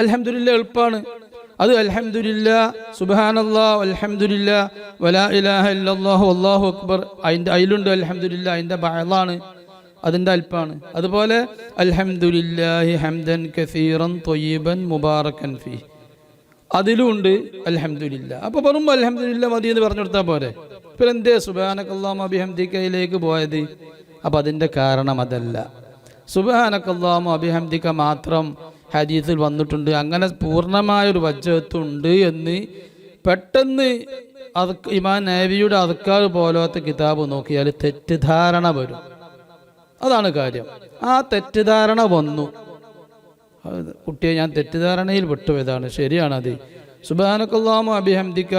അൽഹംദുലില്ലാ എളുപ്പമാണ്. അത് അൽഹംദുലില്ലാ സുബ്ഹാനല്ലാഹ് വൽഹംദുലില്ലാ വലാ ഇലാഹ ഇല്ലല്ലാഹു വല്ലാഹു അക്ബർ, അതിലുണ്ട് അൽഹംദുലില്ലാ, അതിൻ്റെ ബഅളാണ്, അതിൻ്റെ അല്പാണ്. അതുപോലെ അൽഹംദുലില്ലാഹി ഹംദൻ കസീറൻ ത്വയ്യിബൻ മുബാറകൻ ഫീഹി, അതിലുണ്ട് അൽഹംദുലില്ലാ. അപ്പോൾ വെറും അൽഹംദുലില്ലാ മതി എന്ന് പറഞ്ഞു കൊടുത്താൽ പോരെ? പിന്നെ എന്തേ സുബ്ഹാനക്കല്ലാഹുമ്മ വബിഹംദികയിലേക്ക് പോയത്? അപ്പം അതിൻ്റെ കാരണം അതല്ല. സുബ്ഹാനക്കല്ലാഹുമ്മ വബിഹംദിക മാത്രം ഹദീസിൽ വന്നിട്ടുണ്ട്, അങ്ങനെ പൂർണ്ണമായൊരു വജ്ജഹത്തുണ്ട് എന്ന് പെട്ടെന്ന് ഇമാം നബവിയുടെ അദ്കാർ പോലത്തെ കിതാബ് നോക്കിയാൽ തെറ്റിദ്ധാരണ വരും. അതാണ് കാര്യം. ആ തെറ്റിദ്ധാരണ വന്നു. കുട്ടിയെ ഞാൻ തെറ്റിദ്ധാരണയിൽ വിട്ടുപോയതാണ്, ശരിയാണത്. സുബ്ഹാനക്കല്ലാഹുമ്മ വബിഹംദിക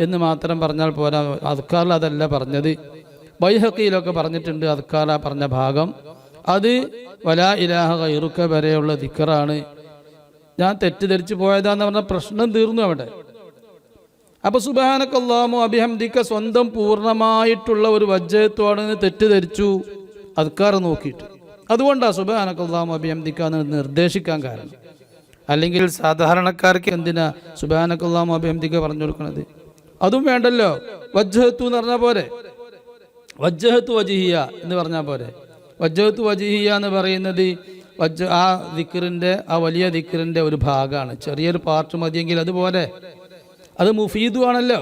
എന്ന് മാത്രം പറഞ്ഞാൽ പോരാ, അദ്കാറിൽ അതല്ല പറഞ്ഞത്. ബൈഹഖിയിലൊക്കെ പറഞ്ഞിട്ടുണ്ട് അദ്കാർ പറഞ്ഞ ഭാഗം, അത് വലാ ഇലാഹ ഗൈറുക വരെയുള്ള ദിക്റാണ്. ഞാൻ തെറ്റിദ്ധരിച്ച് പോയതാന്ന് പറഞ്ഞ പ്രശ്നം തീർന്നു അവിടെ. അപ്പോൾ സുബ്ഹാനക്കല്ലാഹുമ്മ വബിഹംദിക സ്വന്തം പൂർണ്ണമായിട്ടുള്ള ഒരു വജ്ജഹത്വാണെന്ന് തെറ്റിദ്ധരിച്ചു അദ്കാർ നോക്കിയിട്ട്. അതുകൊണ്ടാണ് സുബ്ഹാനക്കല്ലാഹുമ്മ വബിഹംദിക എന്ന് നിർദ്ദേശിക്കാൻ കാരണം. അല്ലെങ്കിൽ സാധാരണക്കാർക്ക് എന്തിനാ സുബ്ഹാനക്കല്ലാഹുമ്മ വബിഹംദിക പറഞ്ഞു കൊടുക്കുന്നത്? അതും വേണ്ടല്ലോ. വജ്ജഹത്തു എന്ന് പറഞ്ഞാൽ പോരെ, വജ്ജഹത്തു വജ്ഹിയ എന്ന് പറഞ്ഞാൽ പോരെ. വജ്ജഹത്തു വജ്ഹിയ എന്ന് പറയുന്നത് ആ ദിക്റിൻ്റെ, ആ വലിയ ദിക്റിൻ്റെ ഒരു ഭാഗമാണ്. ചെറിയൊരു പാർട്ട് മതിയെങ്കിൽ അതുപോലെ, അത് മുഫീദുമാണല്ലോ.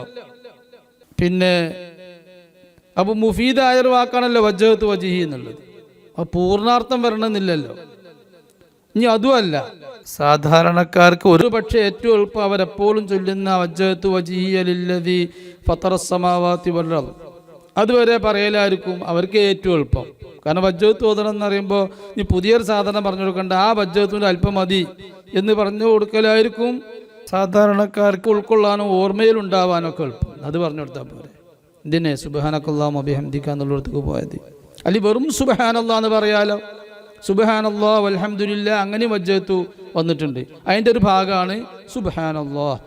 പിന്നെ അപ്പോൾ മുഫീദായൊരു വാക്കാണല്ലോ വജ്ജഹത്തു വജ്ഹി എന്നുള്ളത്. അപ്പോൾ പൂർണ്ണാർത്ഥം വരണമെന്നില്ലല്ലോ. ഇനി അതുമല്ല, സാധാരണക്കാർക്ക് ഒരു പക്ഷേ ഏറ്റവും എളുപ്പം അവരെപ്പോഴും ചൊല്ലുന്ന വജ്ജഹത്തു വജ്ഹിയ ലില്ലദീ ഫത്തറസ് സമാവാതി വൽ അർദ്, അതുവരെ പറയലായിരിക്കും അവർക്ക് ഏറ്റവും എളുപ്പം. കാരണം വജ്ജഹത്ത് ഓതണം എന്ന് പറയുമ്പോൾ നീ പുതിയൊരു സാധനം പറഞ്ഞു കൊടുക്കണ്ട, ആ വജ്ജഹത്തിൻ്റെ അല്പം മതി എന്ന് പറഞ്ഞു കൊടുക്കലായിരിക്കും സാധാരണക്കാർക്ക് ഉൾക്കൊള്ളാനും ഓർമ്മയിലുണ്ടാവാനും ഒക്കെ എളുപ്പം. അത് പറഞ്ഞു കൊടുത്താൽ പോരെ. ഇതിനെ സുബ്ഹാനക്കല്ലാഹുമ്മ വബിഹംദിക എന്നുള്ളിടത്തേക്ക് പോയത്. അല്ലെങ്കിൽ വെറും സുബ്ഹാനല്ലാഹ് എന്ന് പറയാലോ. സുബ്ഹാനല്ലാഹ് വൽഹംദുലില്ലാ അങ്ങനെ വജ്ജഹത്തു വന്നിട്ടുണ്ട്, അതിൻ്റെ ഒരു ഭാഗമാണ് സുബ്ഹാനല്ലാഹ്.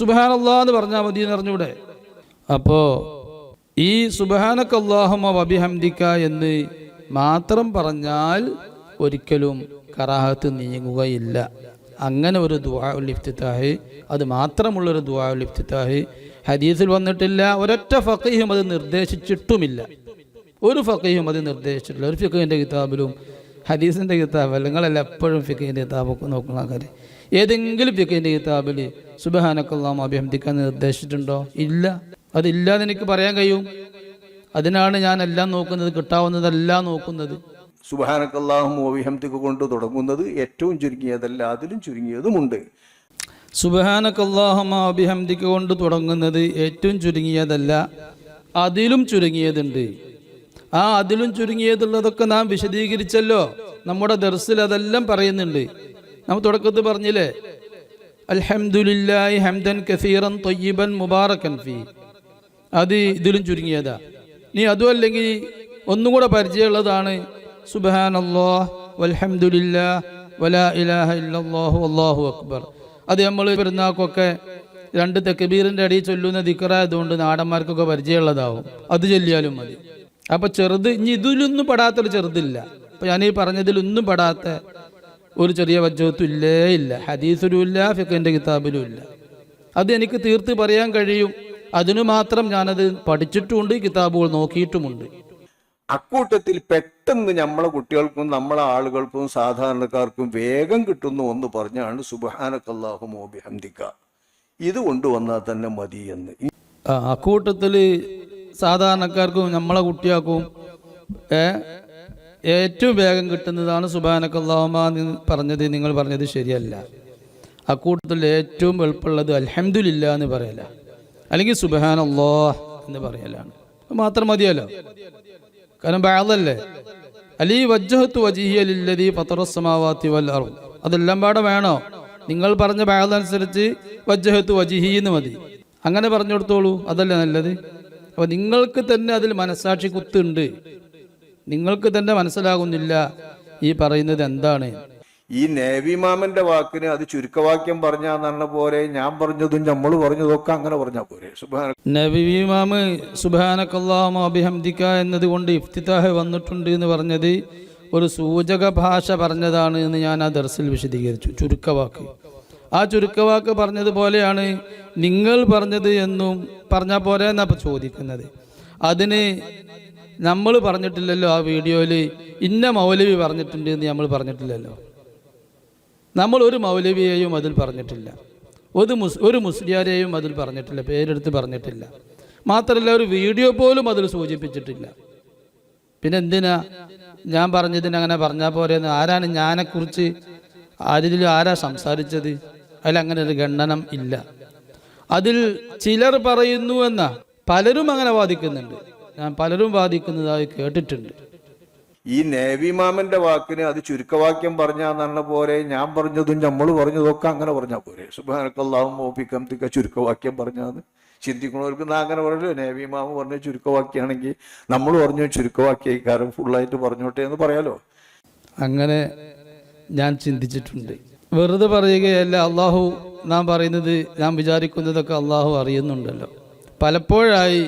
സുബ്ഹാനല്ലാഹ് എന്ന് പറഞ്ഞാൽ മതി എന്ന് പറഞ്ഞൂടെ? അപ്പോൾ ഈ സുബ്ഹാനക്കല്ലാഹുമ്മ വബിഹംദിക എന്ന് മാത്രം പറഞ്ഞാൽ ഒരിക്കലും കറാഹത്ത് നീങ്ങുകയില്ല. അങ്ങനെ ഒരു ദുആ ഉൽ ഇഫ്തിതാഹ്, അത് മാത്രമുള്ളൊരു ദുആ ഉൽ ഇഫ്തിതാഹ് ഹദീസിൽ വന്നിട്ടില്ല. ഒരൊറ്റ ഫഖീഹും അത് നിർദ്ദേശിച്ചിട്ടുമില്ല. ഒരു ഫഖീഹും അത് നിർദ്ദേശിച്ചിട്ടില്ല. ഒരു ഫിഖഹിൻ്റെ കിതാബിലും ഹദീസിൻ്റെ കിതാബ്, നിങ്ങളെല്ലാം എപ്പോഴും ഫിഖഹിൻ്റെ കിതാബൊക്കെ നോക്കുന്ന കാര്യം, ഏതെങ്കിലും ഫിഖഹിൻ്റെ കിതാബിൽ സുബ്ഹാനക്കല്ലാഹുമ്മ വബിഹംദിക നിർദ്ദേശിച്ചിട്ടുണ്ടോ? ഇല്ല. അതില്ലാതെ എനിക്ക് പറയാൻ കഴിയും. അതിനാണ് ഞാൻ എല്ലാം നോക്കുന്നത്, കിട്ടാവുന്നതെല്ലാം നോക്കുന്നത്. സുബ്ഹാനക്കല്ലാഹുമ്മ വബിഹംദിക കൊണ്ട് തുടങ്ങുന്നത് ഏറ്റവും ചുരുങ്ങിയതല്ല, അതിലും ചുരുങ്ങിയതുമുണ്ട്. സുബ്ഹാനക്കല്ലാഹുമ്മ വബിഹംദിക കൊണ്ട് തുടങ്ങുന്നത് ഏറ്റവും ചുരുങ്ങിയതല്ല, അതിലും ചുരുങ്ങിയതുണ്ട്. ആ അതിലും ചുരുങ്ങിയതുള്ളതൊക്കെ നാം വിശദീകരിച്ചല്ലോ. നമ്മുടെ ദർസിൽ അതെല്ലാം പറയുന്നുണ്ട്. നാം തുടക്കത്തിൽ പറഞ്ഞില്ലേ, അൽഹംദുലില്ലാഹി ഹംദൻ കസീറൻ ത്വയ്യിബൻ മുബാറകൻ ഫീ. അത് ഇതിലും ചുരുങ്ങിയതാ. നീ അതും അല്ലെങ്കിൽ ഒന്നും കൂടെ പരിചയമുള്ളതാണ് സുബ്ഹാനല്ലാഹ് വൽഹംദുലില്ലാഹ് വലാ ഇലാഹ ഇല്ലല്ലാഹു വല്ലാഹു അക്ബർ. അത് നമ്മൾ പെരുന്നാൾക്കൊക്കെ 2 തക്ബീറിൻ്റെ അടിയിൽ ചൊല്ലുന്ന ദിക്റായതുകൊണ്ട് നാടന്മാർക്കൊക്കെ പരിചയമുള്ളതാവും. അത് ചൊല്ലിയാലും മതി. അപ്പം ചെറുത്, ഇനി ഇതിലൊന്നും പെടാത്തൊരു ചെറുതില്ല. അപ്പം ഞാനീ പറഞ്ഞതിലൊന്നും പെടാത്ത ഒരു ചെറിയ വജ്ജത്തും ഇല്ല. ഹദീസിലും ഇല്ല, ഫിഖഹിൻ്റെ കിതാബിലും ഇല്ല. അത് എനിക്ക് തീർത്ത് പറയാൻ കഴിയും. അതിനു മാത്രം ഞാനത് പഠിച്ചിട്ടുമുണ്ട്, കിതാബുകൾ നോക്കിയിട്ടുമുണ്ട്. അക്കൂട്ടത്തിൽ പെട്ടെന്ന് നമ്മളെ കുട്ടികൾക്കും നമ്മളെ ആളുകൾക്കും സാധാരണക്കാർക്കും വേഗം കിട്ടുന്ന ഒന്ന് പറഞ്ഞാണ് സുബ്ഹാനക്കല്ലാഹുമ്മ വബിഹംദിക. ഇത് കൊണ്ടുവന്നാൽ തന്നെ മതി എന്ന്. അക്കൂട്ടത്തിൽ സാധാരണക്കാർക്കും നമ്മളെ കുട്ടികൾക്കും ഏറ്റവും വേഗം കിട്ടുന്നതാണ് സുബ്ഹാനക്കല്ലാഹുമ്മ പറഞ്ഞത്. നിങ്ങൾ പറഞ്ഞത് ശരിയല്ല. അക്കൂട്ടത്തിൽ ഏറ്റവും എളുപ്പമുള്ളത് അൽഹംദുലില്ലാ എന്ന് പറയല, അല്ലെങ്കിൽ സുബ്ഹാനല്ലാഹ് എന്ന് പറയലാണ്. മാത്രം മതിയല്ലോ. കാരണം ബഅദല്ലേ, അലി വജ്ജഹത്തു വജ്ഹിയ ലില്ലദീ ഫതറസ് സമാവാതി വൽ അർദ്. അതെല്ലാം പാടെ വേണോ? നിങ്ങൾ പറഞ്ഞ ബഅദ് അനുസരിച്ച് വജ്ജഹത്തു വജ്ഹി എന്ന് മതി. അങ്ങനെ പറഞ്ഞു കൊടുത്തോളൂ, അതല്ലേ നല്ലത്. അപ്പോൾ നിങ്ങൾക്ക് തന്നെ അതിൽ മനസ്സാക്ഷി കുത്തുണ്ട്. നിങ്ങൾക്ക് തന്നെ മനസ്സിലാകുന്നില്ല ഈ പറയുന്നത് എന്താണ്. ഈ നേവിമാമന്റെ വാക്കിന് അത് ചുരുക്കവാക്യം പറഞ്ഞാന്ന പോലെ ഞാൻ പറഞ്ഞതും നമ്മൾ പറഞ്ഞതൊക്കെ അങ്ങനെ പറഞ്ഞാൽ പോരെ? നബിമാമ് സുബ്ഹാനക്കല്ലാഹുമ്മ വബിഹംദിക എന്നതുകൊണ്ട് ഇഫ്തിതാഹ് വന്നിട്ടുണ്ട് എന്ന് പറഞ്ഞത് ഒരു സൂചക ഭാഷ പറഞ്ഞതാണ് എന്ന് ഞാൻ ആ ദർസിൽ വിശദീകരിച്ചു. ചുരുക്കവാക്ക്, ആ ചുരുക്കവാക്ക് പറഞ്ഞതുപോലെയാണ് നിങ്ങൾ പറഞ്ഞത് എന്നും പറഞ്ഞാൽ പോരെ എന്നാണ് ഇപ്പോൾ ചോദിക്കുന്നത്. അതിന് നമ്മൾ പറഞ്ഞിട്ടില്ലല്ലോ. ആ വീഡിയോയിൽ ഇന്ന മൗലവി പറഞ്ഞിട്ടുണ്ട് എന്ന് നമ്മൾ പറഞ്ഞിട്ടില്ലല്ലോ. നമ്മൾ ഒരു മൗലവിയെയും അതിൽ പറഞ്ഞിട്ടില്ല, ഒരു മുസ്ലിയാരെയും അതിൽ പറഞ്ഞിട്ടില്ല, പേരെടുത്ത് പറഞ്ഞിട്ടില്ല. മാത്രമല്ല ഒരു വീഡിയോ പോലും അതിൽ സൂചിപ്പിച്ചിട്ടില്ല. പിന്നെ എന്തിനാ ഞാൻ പറഞ്ഞതിന് അങ്ങനെ പറഞ്ഞാൽ പോരെന്ന്? ആരാണ് ഞാനെക്കുറിച്ച് ആരാ സംസാരിച്ചത്? അതിലങ്ങനെ ഒരു ഗണ്ണനം ഇല്ല. അതിൽ ചിലർ പറയുന്നു എന്ന പലരും അങ്ങനെ വാദിക്കുന്നുണ്ട്. ഞാൻ പലരും വാദിക്കുന്നതായി കേട്ടിട്ടുണ്ട്. ഈ നേവിമാമന്റെ വാക്കിന് അത് ചുരുക്കവാക്യം പറഞ്ഞാന്ന പോലെ ഞാൻ പറഞ്ഞതും നമ്മൾ പറഞ്ഞതൊക്കെ അങ്ങനെ പറഞ്ഞാൽ പോരെ? സുബ്ഹാനക്കല്ലാഹുമ്മ വബിഹംദിക ചുരുക്കവാക്യം പറഞ്ഞാന്ന് ചിന്തിക്കുന്നവർക്ക് അങ്ങനെ പറയല്ലോ. നേവിമാമ പറഞ്ഞ ചുരുക്കവാക്യാണെങ്കിൽ നമ്മൾ പറഞ്ഞു ചുരുക്കവാക്യക്കാരൻ ഫുള്ളായിട്ട് പറഞ്ഞോട്ടെ എന്ന് പറയാലോ. അങ്ങനെ ഞാൻ ചിന്തിച്ചിട്ടുണ്ട്. വെറുതെ പറയുകയല്ല. അള്ളാഹു നാം പറയുന്നത്, നാം വിചാരിക്കുന്നതൊക്കെ അള്ളാഹു അറിയുന്നുണ്ടല്ലോ. പലപ്പോഴായി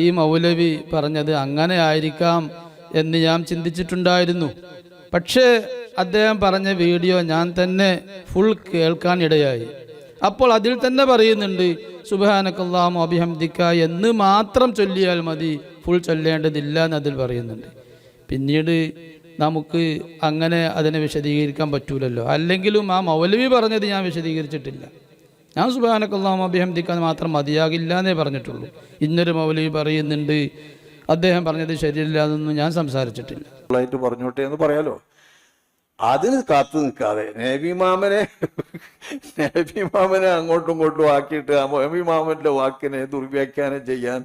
ഈ മൗലവി പറഞ്ഞത് അങ്ങനെ ആയിരിക്കാം എന്ന് ഞാൻ ചിന്തിച്ചിട്ടുണ്ടായിരുന്നു. പക്ഷേ അദ്ദേഹം പറഞ്ഞ വീഡിയോ ഞാൻ തന്നെ ഫുൾ കേൾക്കാൻ ഇടയായി. അപ്പോൾ അതിൽ തന്നെ പറയുന്നുണ്ട് സുബ്ഹാനക്കല്ലാഹുമ്മ വബിഹംദിക എന്ന് മാത്രം ചൊല്ലിയാൽ മതി, ഫുൾ ചൊല്ലേണ്ടതില്ല എന്ന് അതിൽ പറയുന്നുണ്ട്. പിന്നീട് നമുക്ക് അങ്ങനെ അതിനെ വിശദീകരിക്കാൻ പറ്റൂലല്ലോ. അല്ലെങ്കിലും ആ മൗലവി പറഞ്ഞത് ഞാൻ വിശദീകരിച്ചിട്ടില്ല. ഞാൻ സുബ്ഹാനക്കല്ലാഹുമ്മ വബിഹംദിക മാത്രം മതിയാകില്ല എന്നേ പറഞ്ഞിട്ടുള്ളൂ. ഇന്നൊരു മൗലവി പറയുന്നുണ്ട് അദ്ദേഹം പറഞ്ഞത് ശരിയല്ല എന്നൊന്നും ഞാൻ സംസാരിച്ചിട്ടില്ല. പറഞ്ഞോട്ടെ എന്ന് പറയാലോ. അതിന് കാത്തു നിൽക്കാതെ നേവിമാമനെ അങ്ങോട്ടും ഇങ്ങോട്ടും ആക്കിയിട്ട് ആ നേവിമാമന്റെ വാക്കിനെ ദുർവ്യാഖ്യാനം ചെയ്യാൻ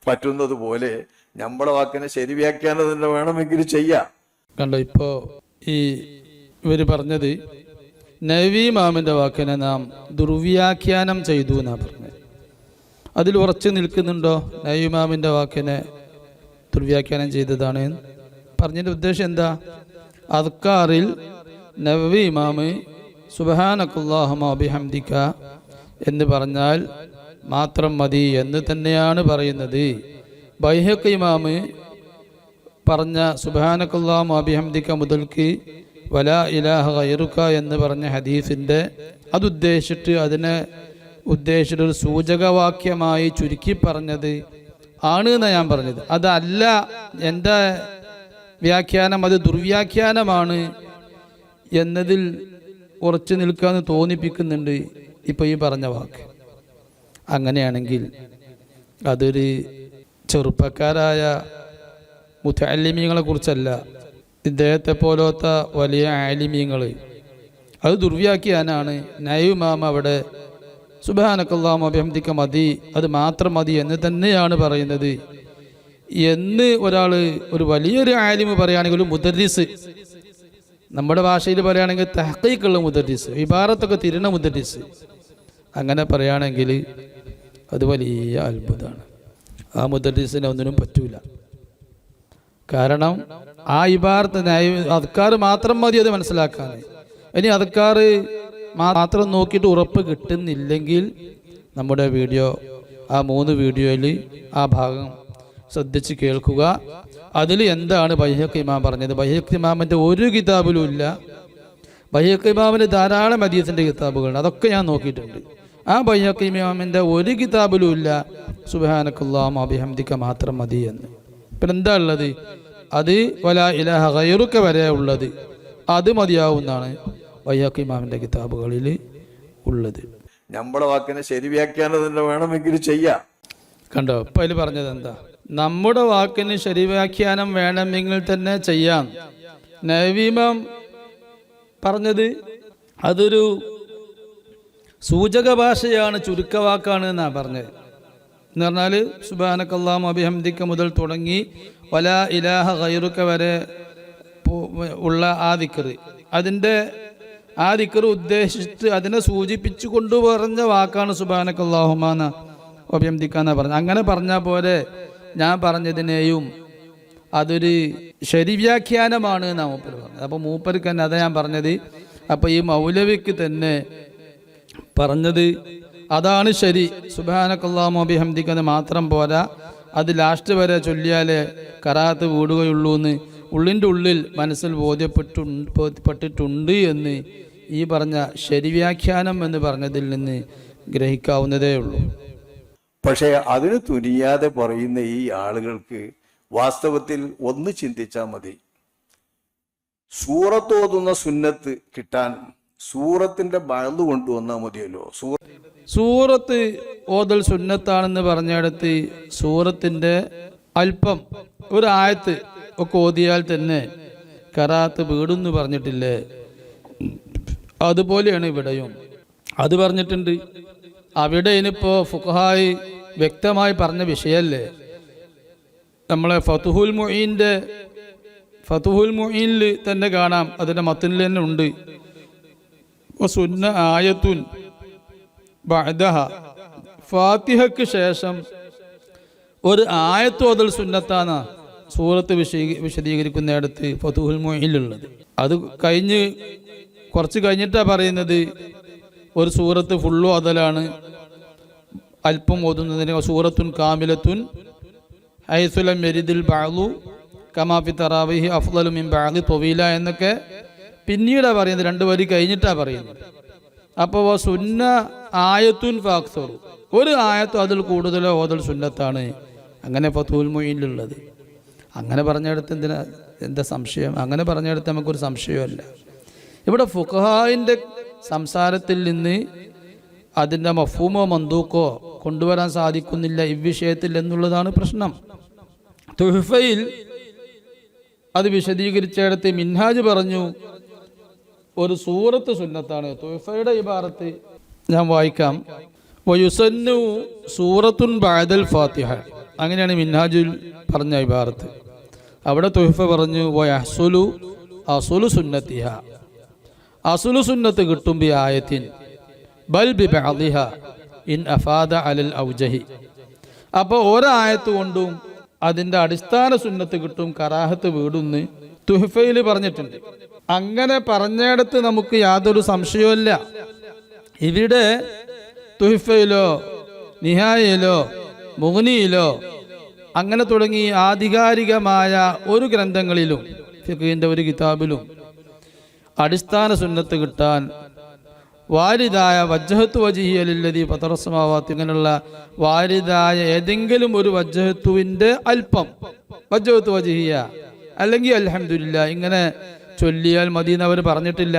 പറ്റുന്നത് പോലെ നമ്മുടെ വാക്കിനെ ശരി വ്യാഖ്യാനം തന്നെ വേണമെങ്കിൽ ചെയ്യാം. കണ്ടോ, ഇപ്പോൾ ഈ ഇവർ പറഞ്ഞത് നബിമാമിൻ്റെ വാക്കിനെ നാം ദുർവ്യാഖ്യാനം ചെയ്തു എന്നാണ് പറഞ്ഞത്. അതിൽ ഉറച്ചു നിൽക്കുന്നുണ്ടോ? നബിമാമിൻ്റെ വാക്കിനെ ദുർവ്യാഖ്യാനം ചെയ്തതാണ് പറഞ്ഞതിൻ്റെ ഉദ്ദേശം എന്താ? അദ്കാറിൽ നബവി ഇമാമ് സുബ്ഹാനക്കല്ലാഹുമ്മ വബിഹംദിക എന്ന് പറഞ്ഞാൽ മാത്രം മതി എന്ന് തന്നെയാണ് പറയുന്നത്. ബൈഹഖി ഇമാമ് പറഞ്ഞ സുബ്ഹാനക്കല്ലാഹുമ്മ വബിഹംദിക മുതൽക്ക് വലാ ഇലാഹ ഗൈറുക എന്ന് പറഞ്ഞ ഹദീസിൻ്റെ അതുദ്ദേശിച്ചിട്ട് അതിനെ ഉദ്ദേശിച്ചിട്ടൊരു സൂചകവാക്യമായി ചുരുക്കി പറഞ്ഞത് ആണ് എന്നാണ് ഞാൻ പറഞ്ഞത്. അതല്ല എൻ്റെ വ്യാഖ്യാനം, അത് ദുർവ്യാഖ്യാനമാണ് എന്നതിൽ ഉറച്ചു നിൽക്കാമെന്ന് തോന്നിപ്പിക്കുന്നുണ്ട് ഇപ്പോൾ ഈ പറഞ്ഞ വാക്ക്. അങ്ങനെയാണെങ്കിൽ അതൊരു ചെറുപ്പക്കാരായ മുതഅല്ലിമീങ്ങളെ കുറിച്ചല്ല, ഇദ്ദേഹത്തെ പോലത്തെ വലിയ ആലിമീങ്ങൾ, അത് ദുർവ്യാഖ്യാനാണ്. നൈമാമ അവിടെ സുബ്ഹാനക്കല്ലാഹുമ്മ വബിഹംദിക മതി, അത് മാത്രം മതി എന്ന് തന്നെയാണ് പറയുന്നത് എന്ന് ഒരാൾ, ഒരു വലിയൊരു ആലിമ് പറയുകയാണെങ്കിൽ, ഒരു മുദർരിസ്, നമ്മുടെ ഭാഷയിൽ പറയുകയാണെങ്കിൽ തഹ്ഖീഖുള്ള മുദർരിസ്, ഇബാറത്തൊക്കെ തിരുണ മുദർരിസ്, അങ്ങനെ പറയുകയാണെങ്കിൽ അത് വലിയ അത്ഭുതമാണ്. ആ മുദർരിസിനെ ഒന്നിനും പറ്റൂല. കാരണം ആ ഇബാറത്ത് അദ്കാർ മാത്രം മതി അത് മനസ്സിലാക്കാൻ. ഇനി അദ്കാർ മാത്രം നോക്കിയിട്ട് ഉറപ്പ് കിട്ടുന്നില്ലെങ്കിൽ നമ്മുടെ വീഡിയോ, ആ 3 വീഡിയോയിൽ ആ ഭാഗം ശ്രദ്ധിച്ച് കേൾക്കുക. അതിൽ എന്താണ് ബൈഹഖി ഇമാം പറഞ്ഞത്? ബൈഹഖി ഇമാമിൻ്റെ ഒരു കിതാബിലും ഇല്ല. ബൈഹഖി ഇമാമിന് ധാരാളം ഹദീസിൻ്റെ കിതാബുകളുണ്ട്, അതൊക്കെ ഞാൻ നോക്കിയിട്ടുണ്ട്. ആ ബൈഹഖി ഇമാമിൻ്റെ ഒരു കിതാബിലും ഇല്ല സുബ്ഹാനക്കല്ലാഹുമ്മ വബിഹംദിക മാത്രം മതി എന്ന്. പിന്നെ എന്താ ഉള്ളത്? അത് വലാ ഇലാഹ ഗൈറുക വരെ ഉള്ളത്, അത് മതിയാവുന്നതാണ് ബൈഹഖി ഇമാമിൻ്റെ കിതാബുകളിൽ ഉള്ളത്. നമ്മുടെ വാക്കിനെ ശരി വ്യാഖ്യാനം തന്നെ വേണമെങ്കിൽ ചെയ്യാം. കണ്ടോ ഇപ്പം അതിൽ പറഞ്ഞത് എന്താ? നമ്മുടെ വാക്കിന് ശരി വ്യാഖ്യാനം വേണമെങ്കിൽ തന്നെ ചെയ്യാം. നവീമം പറഞ്ഞത് അതൊരു സൂചക ഭാഷയാണ്, ചുരുക്കവാക്കാണ് എന്നാണ് പറഞ്ഞത്. എന്ന് പറഞ്ഞാൽ സുബ്ഹാനക്കല്ലാഹുമ്മ വബിഹംദിക മുതൽ തുടങ്ങി വലാ ഇലാഹ ഗൈറുക വരെ ഉള്ള ആ ദിക്ർ, അതിൻ്റെ ആ ദിക്ർ ഉദ്ദേശിച്ചിട്ട് അതിനെ സൂചിപ്പിച്ചു കൊണ്ട് പറഞ്ഞ വാക്കാണ് സുബ്ഹാനക്കല്ലാഹുമ്മ വബിഹംദിക എന്നാ പറഞ്ഞത്. അങ്ങനെ പറഞ്ഞാൽ പോലെ ഞാൻ പറഞ്ഞതിനെയും അതൊരു ശരി വ്യാഖ്യാനമാണ് എന്നാണ് മൂപ്പർ പറഞ്ഞത്. അപ്പോൾ മൂപ്പർക്ക് തന്നെ അതാ ഞാൻ പറഞ്ഞത്. അപ്പോൾ ഈ മൗലവിക്ക് തന്നെ പറഞ്ഞത് അതാണ് ശരി. സുബ്ഹാനക്കല്ലാഹുമ്മ വബിഹംദിക എന്ന് മാത്രം പോരാ, അത് ലാസ്റ്റ് വരെ ചൊല്ലിയാലേ കറാത്ത് വീടുകയുള്ളൂ എന്ന് ഉള്ളിൻ്റെ ഉള്ളിൽ മനസ്സിൽ ബോധ്യപ്പെട്ടിട്ടുണ്ട് എന്ന് ഈ പറഞ്ഞ ശരി വ്യാഖ്യാനം എന്ന് പറഞ്ഞതിൽ നിന്ന് ഗ്രഹിക്കാവുന്നതേ ഉള്ളൂ. പക്ഷേ അതിന് തുനിയാതെ പറയുന്ന ഈ ആളുകൾക്ക് വാസ്തവത്തിൽ ഒന്ന് ചിന്തിച്ചാൽ മതി. സൂറത്തോതുന്ന സുന്നത്ത് കിട്ടാൻ സൂറത്തിന്റെ ബഅദ് കൊണ്ടുവന്നാൽ മതിയല്ലോ. സൂറത്ത് ഓതൽ സുന്നത്താണെന്ന് പറഞ്ഞിടത്ത് സൂറത്തിന്റെ അല്പം ഒരു ആയത്ത് ഒക്കെ ഓതിയാൽ തന്നെ കറാത്ത് വീടുന്ന് പറഞ്ഞിട്ടില്ലേ? അതുപോലെയാണ് ഇവിടെയും അത് പറഞ്ഞിട്ടുണ്ട്. അവിടെ ഇനിയിപ്പോൾ ഫുഖഹായി വ്യക്തമായി പറഞ്ഞ വിഷയമല്ലേ. നമ്മളെ ഫതുഹുൽ മുഈനിൽ തന്നെ കാണാം, അതിൻ്റെ മത്തിനിൽ തന്നെ ഉണ്ട്. സുന്ന ആയത്തുൻ ബഅദഹ, ഫാത്തിഹയ്ക്ക് ശേഷം ഒരു ആയത്ത് ഓതൽ സുന്നത്താണ് സൂറത്ത് വിശദീകരിക്കുന്നിടത്ത് ഫതുഹുൽ മുഈനിലുള്ളത്. അത് കഴിഞ്ഞ് കുറച്ച് കഴിഞ്ഞിട്ടാണ് പറയുന്നത് ഒരു സൂറത്ത് ഫുള്ളു ഓതലാണ്, അല്പം ഓതുന്നതിന് സൂറത്തുൻ കാമിലത്തുൻ ഹൈസുലം യരിദിൽ ബഅദു കമാ ഫി തറാവീഹി അഫ്ളലു മിൻ ബഅദി ത്വീല എന്നൊക്കെ പിന്നീടാണ് പറയുന്നത്, 2 വരി കഴിഞ്ഞിട്ടാണ് പറയുന്നത്. അപ്പോൾ സുന്ന ആയത്തുൻ ഫാക്സറു, ഒരു ആയത്ത് അതിൽ കൂടുതലോ ഓതൽ സുന്നത്താണ്. അങ്ങനെ ഫതുഹുൽ മുഈനിലുള്ളത്. അങ്ങനെ പറഞ്ഞെടുത്ത് എന്താ സംശയം? അങ്ങനെ പറഞ്ഞെടുത്ത് നമുക്കൊരു സംശയമല്ല. ഇവിടെ ഫുഖഹായിൻ്റെ സംസാരത്തിൽ നിന്ന് അതിൻ്റെ മഫ്ഹൂമോ മന്ദൂക്കോ കൊണ്ടുവരാൻ സാധിക്കുന്നില്ല ഇവിഷയത്തിൽ എന്നുള്ളതാണ് പ്രശ്നം. തുഹ്ഫയിൽ അത് വിശദീകരിച്ചിടത്ത് മിൻഹാജ് പറഞ്ഞു ഒരു സൂറത്ത് സുന്നത്താണ്. തുഹ്ഫയുടെ ഇബാറത്ത് ഞാൻ വായിക്കാം. വയുസന്നു സൂറത്തുൻ ബഅദൽ ഫാത്തിഹ, അങ്ങനെയാണ് മിൻഹാജുൽ പറഞ്ഞ ഇബാറത്ത്. അവിടെ തുഹ്ഫ പറഞ്ഞു വയഹ്സുലു അസുലു സുന്നത്തിഹ, അസുലു സുന്നത്ത് കിട്ടും ബി ആയത്തിൻ ബൽ ബി ബഅദിഹ ഇൻ അഫാദ അലൽ ഔജഹി. അപ്പോൾ ഒരായത്ത് കൊണ്ടും അതിൻ്റെ അടിസ്ഥാന സുന്നത്ത് കിട്ടും, കറാഹത്ത് വീടുന്ന് തുഹ്ഫയിൽ പറഞ്ഞിട്ടുണ്ട്. അങ്ങനെ പറഞ്ഞിടത്ത് നമുക്ക് യാതൊരു സംശയവുമില്ല. ഇവിടെ തുഹ്ഫയിലോ നിഹായയിലോ മുഗ്നിയിലോ അങ്ങനെ തുടങ്ങി ആധികാരികമായ ഒരു ഗ്രന്ഥങ്ങളിലും ഫിഖ്ഹിന്റെ ഒരു കിതാബിലും അടിസ്ഥാന സുന്നത്ത് കിട്ടാൻ വാരിദായ വജ്ഹത്തു വജിഹിയ ലില്ലദീ ഫതറസ്സമാവാത്തി, ഇങ്ങനെയുള്ള വാരിദായ ഏതെങ്കിലും ഒരു വജ്ഹത്തുവിൻ്റെ അല്പം, വജ്ഹത്തു വജിഹിയ അല്ലെങ്കിൽ അൽഹംദുലില്ലാ ഇങ്ങനെ ചൊല്ലിയാൽ മതി എന്ന് അവർ പറഞ്ഞിട്ടില്ല.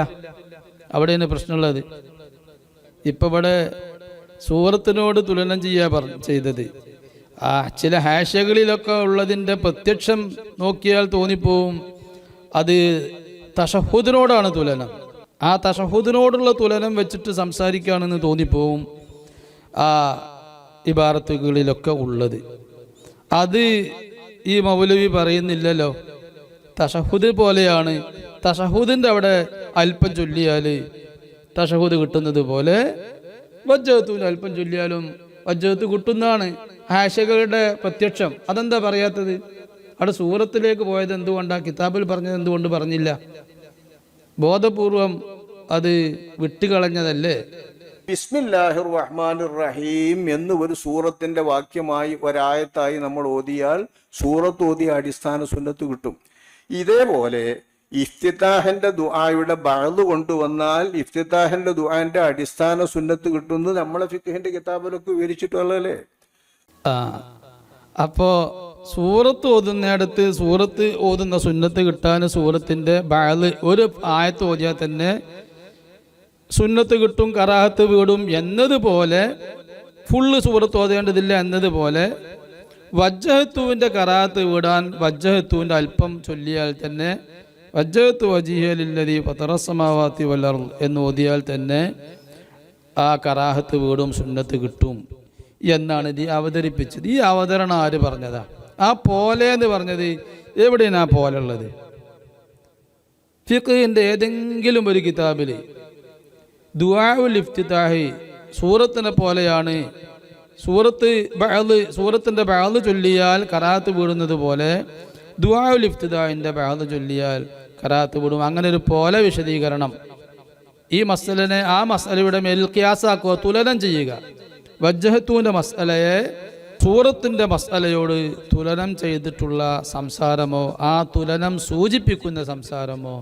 അവിടെയാണ് പ്രശ്നമുള്ളത്. ഇപ്പം ഇവിടെ സൂറത്തിനോട് തുലനം ചെയ്തത് ചില ഹാഷകളിലൊക്കെ ഉള്ളതിൻ്റെ പ്രത്യക്ഷം നോക്കിയാൽ തോന്നിപ്പോവും അത് തശഹുദിനോടാണ് തുലനം. ആ തശഹുദിനോടുള്ള തുലനം വെച്ചിട്ട് സംസാരിക്കുകയാണെന്ന് തോന്നിപ്പോവും ആ ഇബാറത്തുകളിലൊക്കെ ഉള്ളത്. അത് ഈ മൗലവി പറയുന്നില്ലല്ലോ. തശഹുദ് പോലെയാണ്, തശഹുദിൻ്റെ അവിടെ അല്പം ചൊല്ലിയാൽ തശഹുദ് കിട്ടുന്നത് പോലെ വജ്ജഹത്തുവിൻ്റെ അല്പം ചൊല്ലിയാലും വജ്ജഹത്ത് കിട്ടുന്നതാണ് ഹാഷകളുടെ പ്രത്യക്ഷം. അതെന്താ പറയാത്തത്? അവിടെ സൂറത്തിലേക്ക് പോയത് എന്തുകൊണ്ടാണ്? കിതാബിൽ പറഞ്ഞത് എന്തുകൊണ്ട് പറഞ്ഞില്ല? ബോധപൂർവം അത് വിട്ടുകളഞ്ഞതല്ലേ? ബിസ്മില്ലാഹിർ റഹ്മാനിർ റഹീം എന്ന് ഒരു സൂറത്തിന്റെ വാക്യമായി ഒരായത്തായി നമ്മൾ ഓതിയാൽ സൂറത്ത് ഓതിയ അടിസ്ഥാന സുന്നത്ത് കിട്ടും. ഇതേപോലെ ഇഫ്തിതാഹിന്റെ ദുആയുടെ ബഅദ് കൊണ്ടുവന്നാൽ ഇഫ്തിതാഹിന്റെ ദുആന്റെ അടിസ്ഥാന സുന്നത്ത് കിട്ടുന്നത് നമ്മളെ ഫിഖ്ഹിന്റെ കിതാബിലൊക്കെ വിവരിച്ചിട്ടുള്ളതല്ലേ. അപ്പോൾ സൂറത്ത് ഓതുന്നിടത്ത് സൂറത്ത് ഓതുന്ന സുന്നത്ത് കിട്ടാൻ സൂറത്തിൻ്റെ ബഅദ് ഒരു ആയത്ത് ഓതിയാൽ തന്നെ സുന്നത്ത് കിട്ടും, കറാഹത്ത് വീടും എന്നതുപോലെ ഫുള്ള് സൂറത്ത് ഓതേണ്ടതില്ല എന്നതുപോലെ വജ്ജഹത്തുവിൻ്റെ കറാഹത്ത് വീടാൻ വജ്ജഹത്തുവിൻ്റെ അല്പം ചൊല്ലിയാൽ തന്നെ വജ്ജഹത്തു വജിഹിയ ലില്ലദീ ഫതറസ്സമാവാത്തി വൽ അർദ് എന്ന് ഓതിയാൽ തന്നെ ആ കറാഹത്ത് വീടും സുന്നത്ത് കിട്ടും എന്നാണ് ഇത് അവതരിപ്പിച്ചത്. ഈ അവതരണം ആര് പറഞ്ഞതാ? ആ പോലെ എന്ന് പറഞ്ഞത് എവിടെയാണ് ആ പോലെ ഉള്ളത്? ഫിഖ്ഹിന്റെ ഏതെങ്കിലും ഒരു കിതാബിൽ ദുആഉൽ ഇഫ്തിതാഹി സൂറത്തിനെ പോലെയാണ്, സൂറത്തിന്റെ ബഅദ് ചൊല്ലിയാൽ കറാഹത്ത് വീടുന്നത് പോലെ ദുആഉൽ ഇഫ്തിതാഹിന്റെ ബഅദ് ചൊല്ലിയാൽ കറാഹത്ത് വീടും, അങ്ങനെ ഒരു പോലെ വിശദീകരണം ഈ മസ്അലനെ ആ മസ്അലയുടെ മേൽ ഖിയാസാക്കുക, തുലനം ചെയ്യുക. വജ്ജഹത്തുവിൻ്റെ മസ്അലയെ സൂറത്തിൻ്റെ മസ്അലയോട് തുലനം ചെയ്തിട്ടുള്ള സംസാരമോ ആ തുലനം സൂചിപ്പിക്കുന്ന സംസാരമോ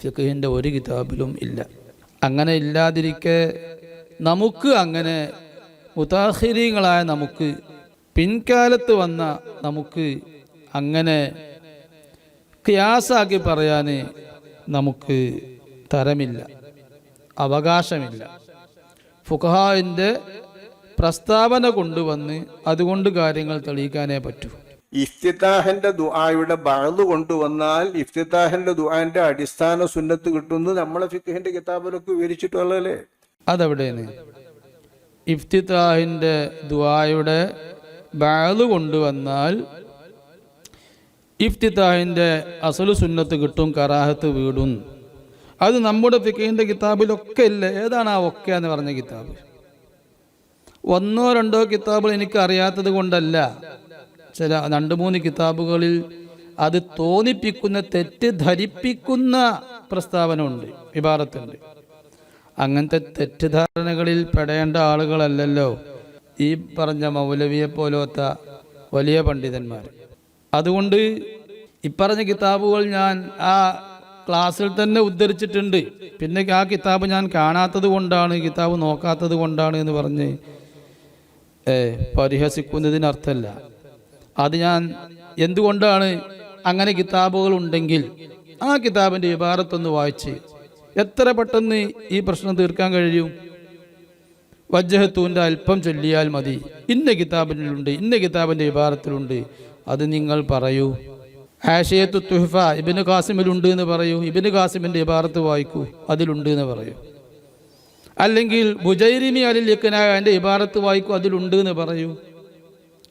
ഫിഖ്ഹിൻ്റെ ഒരു കിതാബിലും ഇല്ല. അങ്ങനെ ഇല്ലാതിരിക്കെ നമുക്ക് അങ്ങനെ മുതാഖിരീങ്ങളായ നമുക്ക് പിൻകാലത്ത് വന്ന നമുക്ക് അങ്ങനെ ഖിയാസാക്കി പറയാൻ നമുക്ക് തരമില്ല, അവകാശമില്ല. ഫുഖഹാഇൻ്റെ പ്രസ്താവന കൊണ്ടുവന്ന് അതുകൊണ്ട് കാര്യങ്ങൾ തെളിയിക്കാനേ പറ്റൂ. ഇഫ്തിതാഹിന്റെ ദുആയുടെ ബഅദ് കൊണ്ടുവന്നാൽ ഇഫ്തിതാഹിന്റെ ദുആന്റെ അടിസ്ഥാന സുന്നത്ത് കിട്ടുന്നത് നമ്മളെ ഫിഖ്ഹിന്റെ കിതാബിലൊക്കെ വിവരിച്ചിട്ടുള്ളതല്ലേ. അതെവിടെയാണ്? ഇഫ്തിതാഹിന്റെ ദുആയുടെ ബഅദ് കൊണ്ടുവന്നാൽ ഇഫ്തിതാഹിന്റെ അസ്ലു സുന്നത്ത് കിട്ടും, കറാഹത്ത് വീടും. അത് നമ്മുടെ ഫിഖ്ഹിന്റെ കിതാബിലൊക്കെ ഇല്ല. ഏതാണ് ആ ഒക്കെ എന്ന് പറഞ്ഞ കിതാബ്? ഒന്നോ രണ്ടോ കിതാബുകൾ എനിക്ക് അറിയാത്തത് കൊണ്ടല്ല, ചില 2-3 കിതാബുകളിൽ അത് തോന്നിപ്പിക്കുന്ന തെറ്റിദ്ധരിപ്പിക്കുന്ന പ്രസ്താവന ഉണ്ട്, ഇബാറത്തുണ്ട്. അങ്ങനത്തെ തെറ്റിദ്ധാരണകളിൽ പെടേണ്ട ആളുകളല്ലല്ലോ ഈ പറഞ്ഞ മൗലവിയെ പോലത്തെ വലിയ പണ്ഡിതന്മാർ. അതുകൊണ്ട് ഇപ്പറഞ്ഞ കിതാബുകൾ ഞാൻ ആ ക്ലാസ്സിൽ തന്നെ ഉദ്ധരിച്ചിട്ടുണ്ട്. പിന്നെ ആ കിതാബ് ഞാൻ കാണാത്തത് കൊണ്ടാണ്, കിതാബ് നോക്കാത്തത് കൊണ്ടാണ് എന്ന് പറഞ്ഞ് പരിഹസിക്കുന്നതിനർത്ഥമല്ല. അത് ഞാൻ എന്തുകൊണ്ടാണ് അങ്ങനെ കിതാബുകൾ ഉണ്ടെങ്കിൽ ആ കിതാബിൻ്റെ ഇബാറത്തൊന്ന് വായിച്ച് എത്ര പെട്ടെന്ന് ഈ പ്രശ്നം തീർക്കാൻ കഴിയും? വജ്ജഹത്തുവിൻ്റെ അല്പം ചൊല്ലിയാൽ മതി, ഇന്ന കിതാബിലുണ്ട്, ഇന്ന കിതാബിൻ്റെ ഇബാറത്തിലുണ്ട്, അത് നിങ്ങൾ പറയൂ. ഹാഷിയത്തു തുഹ്ഫ ഇബ്നു ഖാസിമിലുണ്ട് എന്ന് പറയൂ, ഇബ്നു ഖാസിമിൻ്റെ ഇബാറത്ത് വായിക്കൂ, അതിലുണ്ട് എന്ന് പറയൂ. അല്ലെങ്കിൽ ബുജൈരിമി അലിൽ ഇഖ്നാഅന്റെ ഇബാറത്ത് വായിക്കൂ, അതിലുണ്ട് എന്ന് പറയൂ.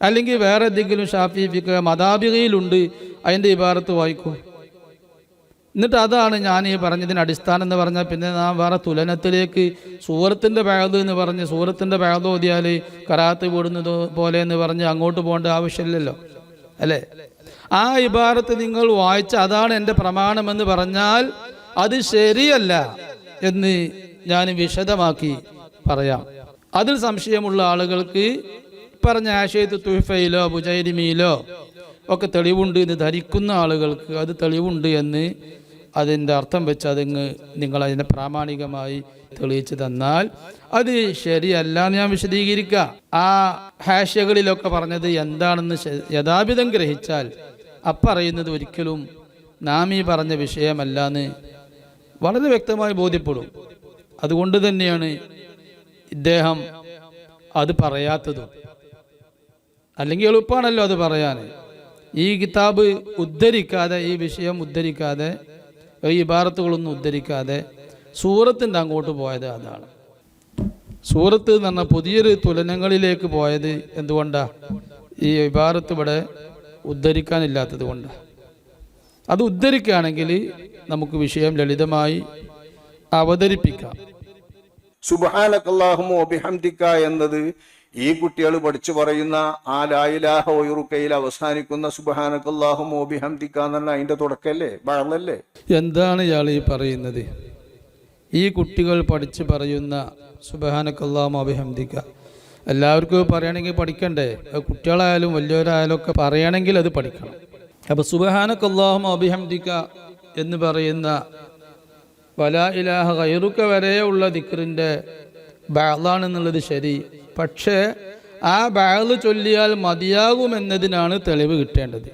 അല്ലെങ്കിൽ വേറെ എന്തെങ്കിലും ഷാഫി ഫിഖ് മദാബിഗയിലുണ്ട്, അതിൻ്റെ ഇബാറത്ത് വായിക്കൂ. എന്നിട്ട് അതാണ് ഞാൻ ഈ പറഞ്ഞതിന് അടിസ്ഥാനം എന്ന് പറഞ്ഞാൽ പിന്നെ നാം വേറെ തുലനത്തിലേക്ക് സൂറത്തിൻ്റെ ബഅദ് എന്ന് പറഞ്ഞ് സൂറത്തിൻ്റെ ബഅദ് ഓതിയാൽ കറാത്ത് വീടുന്നത് പോലെ എന്ന് പറഞ്ഞ് അങ്ങോട്ട് പോകേണ്ട ആവശ്യമില്ലല്ലോ, അല്ലേ? ആ ഇബാറത്ത് നിങ്ങൾ വായിച്ച അതാണ് എൻ്റെ പ്രമാണമെന്ന് പറഞ്ഞാൽ അത് ശരിയല്ല എന്ന് ഞാൻ വിശദമാക്കി പറയാം. അതിൽ സംശയമുള്ള ആളുകൾക്ക് പറഞ്ഞ ആശയത്ത് തുഹ്ഫയിലോ ബുജൈരിമിയിലോ ഒക്കെ തെളിവുണ്ട് എന്ന് ധരിക്കുന്ന ആളുകൾക്ക് അത് തെളിവുണ്ട് എന്ന് അതിൻ്റെ അർത്ഥം വെച്ച് നിങ്ങൾ അതിനെ പ്രാമാണികമായി തെളിയിച്ചു തന്നാൽ അത് ശരിയല്ല എന്ന് ഞാൻ വിശദീകരിക്കാം. ആ ഹാഷ്യകളിലൊക്കെ പറഞ്ഞത് എന്താണെന്ന് യഥാവിധം ഗ്രഹിച്ചാൽ അപ്പറയുന്നത് ഒരിക്കലും നാം ഈ പറഞ്ഞ വിഷയമല്ല എന്ന് വളരെ വ്യക്തമായി ബോധ്യപ്പെടും. അതുകൊണ്ട് തന്നെയാണ് ഇദ്ദേഹം അത് പറയാത്തതും. അല്ലെങ്കിൽ എളുപ്പമാണല്ലോ അത് പറയാൻ. ഈ കിതാബ് ഉദ്ധരിക്കാതെ, ഈ വിഷയം ഉദ്ധരിക്കാതെ, ഈ ഇബാറത്തുകളൊന്നും ഉദ്ധരിക്കാതെ സൂറത്തിൻ്റെ അങ്ങോട്ട് പോയത് അതാണ്. സൂറത്ത് എന്ന് പറഞ്ഞാൽ പുതിയൊരു തുലനങ്ങളിലേക്ക് പോയത് എന്തുകൊണ്ടാണ്? ഈ ഇബാറത്ത് ഇവിടെ ഉദ്ധരിക്കാനില്ലാത്തത് കൊണ്ടാണ്. അത് ഉദ്ധരിക്കുകയാണെങ്കിൽ നമുക്ക് വിഷയം ലളിതമായി അവതരിപ്പിക്കാം. സുബ്ഹാനകല്ലാഹുമ്മ വബിഹംദിക എന്നത് ഈ കുട്ടികൾ പഠിച്ചു പറയുന്ന ആ ലാ ഇലാഹ വയുറുക്കയിൽ അവസാനിക്കുന്ന സുബ്ഹാനകല്ലാഹുമ്മ വബിഹംദിക എന്നുള്ള അതിന്റെ തുടക്കല്ലേ, ബഅളല്ലേ? എന്താണ് ഇയാൾ ഈ പറയുന്നത്? ഈ കുട്ടികൾ പഠിച്ചു പറയുന്ന സുബ്ഹാനകല്ലാഹുമ്മ വബിഹംദിക എല്ലാവർക്കും പറയണമെങ്കിൽ പഠിക്കണ്ടേ? കുട്ടികളായാലും വലിയവരായാലും ഒക്കെ പറയണമെങ്കിൽ അത് പഠിക്കണം. അപ്പോൾ സുബ്ഹാനകല്ലാഹുമ്മ വബിഹംദിക എന്ന് പറയുന്ന വലാ ഇലാഹ ഗൈറുക വരെയുള്ള ദിക്റിൻ്റെ ബഅളാണെന്നുള്ളത് ശരി. പക്ഷേ ആ ബഅള് ചൊല്ലിയാൽ മതിയാകുമെന്നതിനാണ് തെളിവ് കിട്ടേണ്ടത്.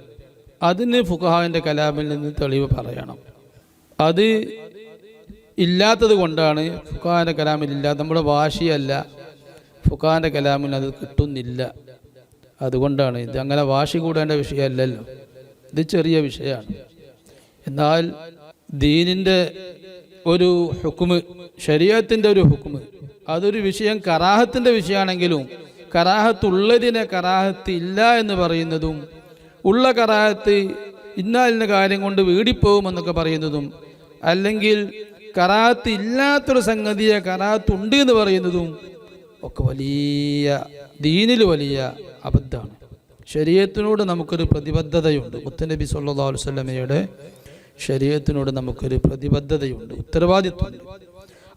അതിന് ഫുഖഹാന്റെ കലാമിൽ നിന്ന് തെളിവ് പറയണം. അത് ഇല്ലാത്തത് കൊണ്ടാണ് ഫുഖഹാന്റെ കലാമിൽ ഇല്ലാത്ത, നമ്മുടെ വാശിയല്ല, ഫുഖഹാന്റെ കലാമിൽ അത് കിട്ടുന്നില്ല. അതുകൊണ്ടാണ് ഇത്. അങ്ങനെ വാശി കൂടേണ്ട വിഷയമല്ലല്ലോ, ഇത് ചെറിയ വിഷയമാണ്. എന്നാൽ ദീനിൻ്റെ ഒരു ഹുക്മ്, ശരീഅത്തിൻ്റെ ഒരു ഹുക്മ്, അതൊരു വിഷയം കറാഹത്തിൻ്റെ വിഷയമാണെങ്കിലും കറാഹത്തുള്ളതിനെ കറാഹത്ത് ഇല്ല എന്ന് പറയുന്നതും, ഉള്ള കറാഹത്ത് ഇന്ന കാര്യം കൊണ്ട് വീടിപ്പോകുമെന്നൊക്കെ പറയുന്നതും, അല്ലെങ്കിൽ കറാഹത്ത് ഇല്ലാത്തൊരു സംഗതിയെ കറാഹത്തുണ്ട് എന്ന് പറയുന്നതും ഒക്കെ വലിയ ദീനിൽ വലിയ അബദ്ധമാണ്. ശരീഅത്തിനോട് നമുക്കൊരു പ്രതിബദ്ധതയുണ്ട്. മുത്തനബി സല്ലല്ലാഹു അലൈഹി വസല്ലമയുടെ ശരീഅത്തിനോട് നമുക്കൊരു പ്രതിബദ്ധതയുണ്ട്, ഉത്തരവാദിത്വമുണ്ട്.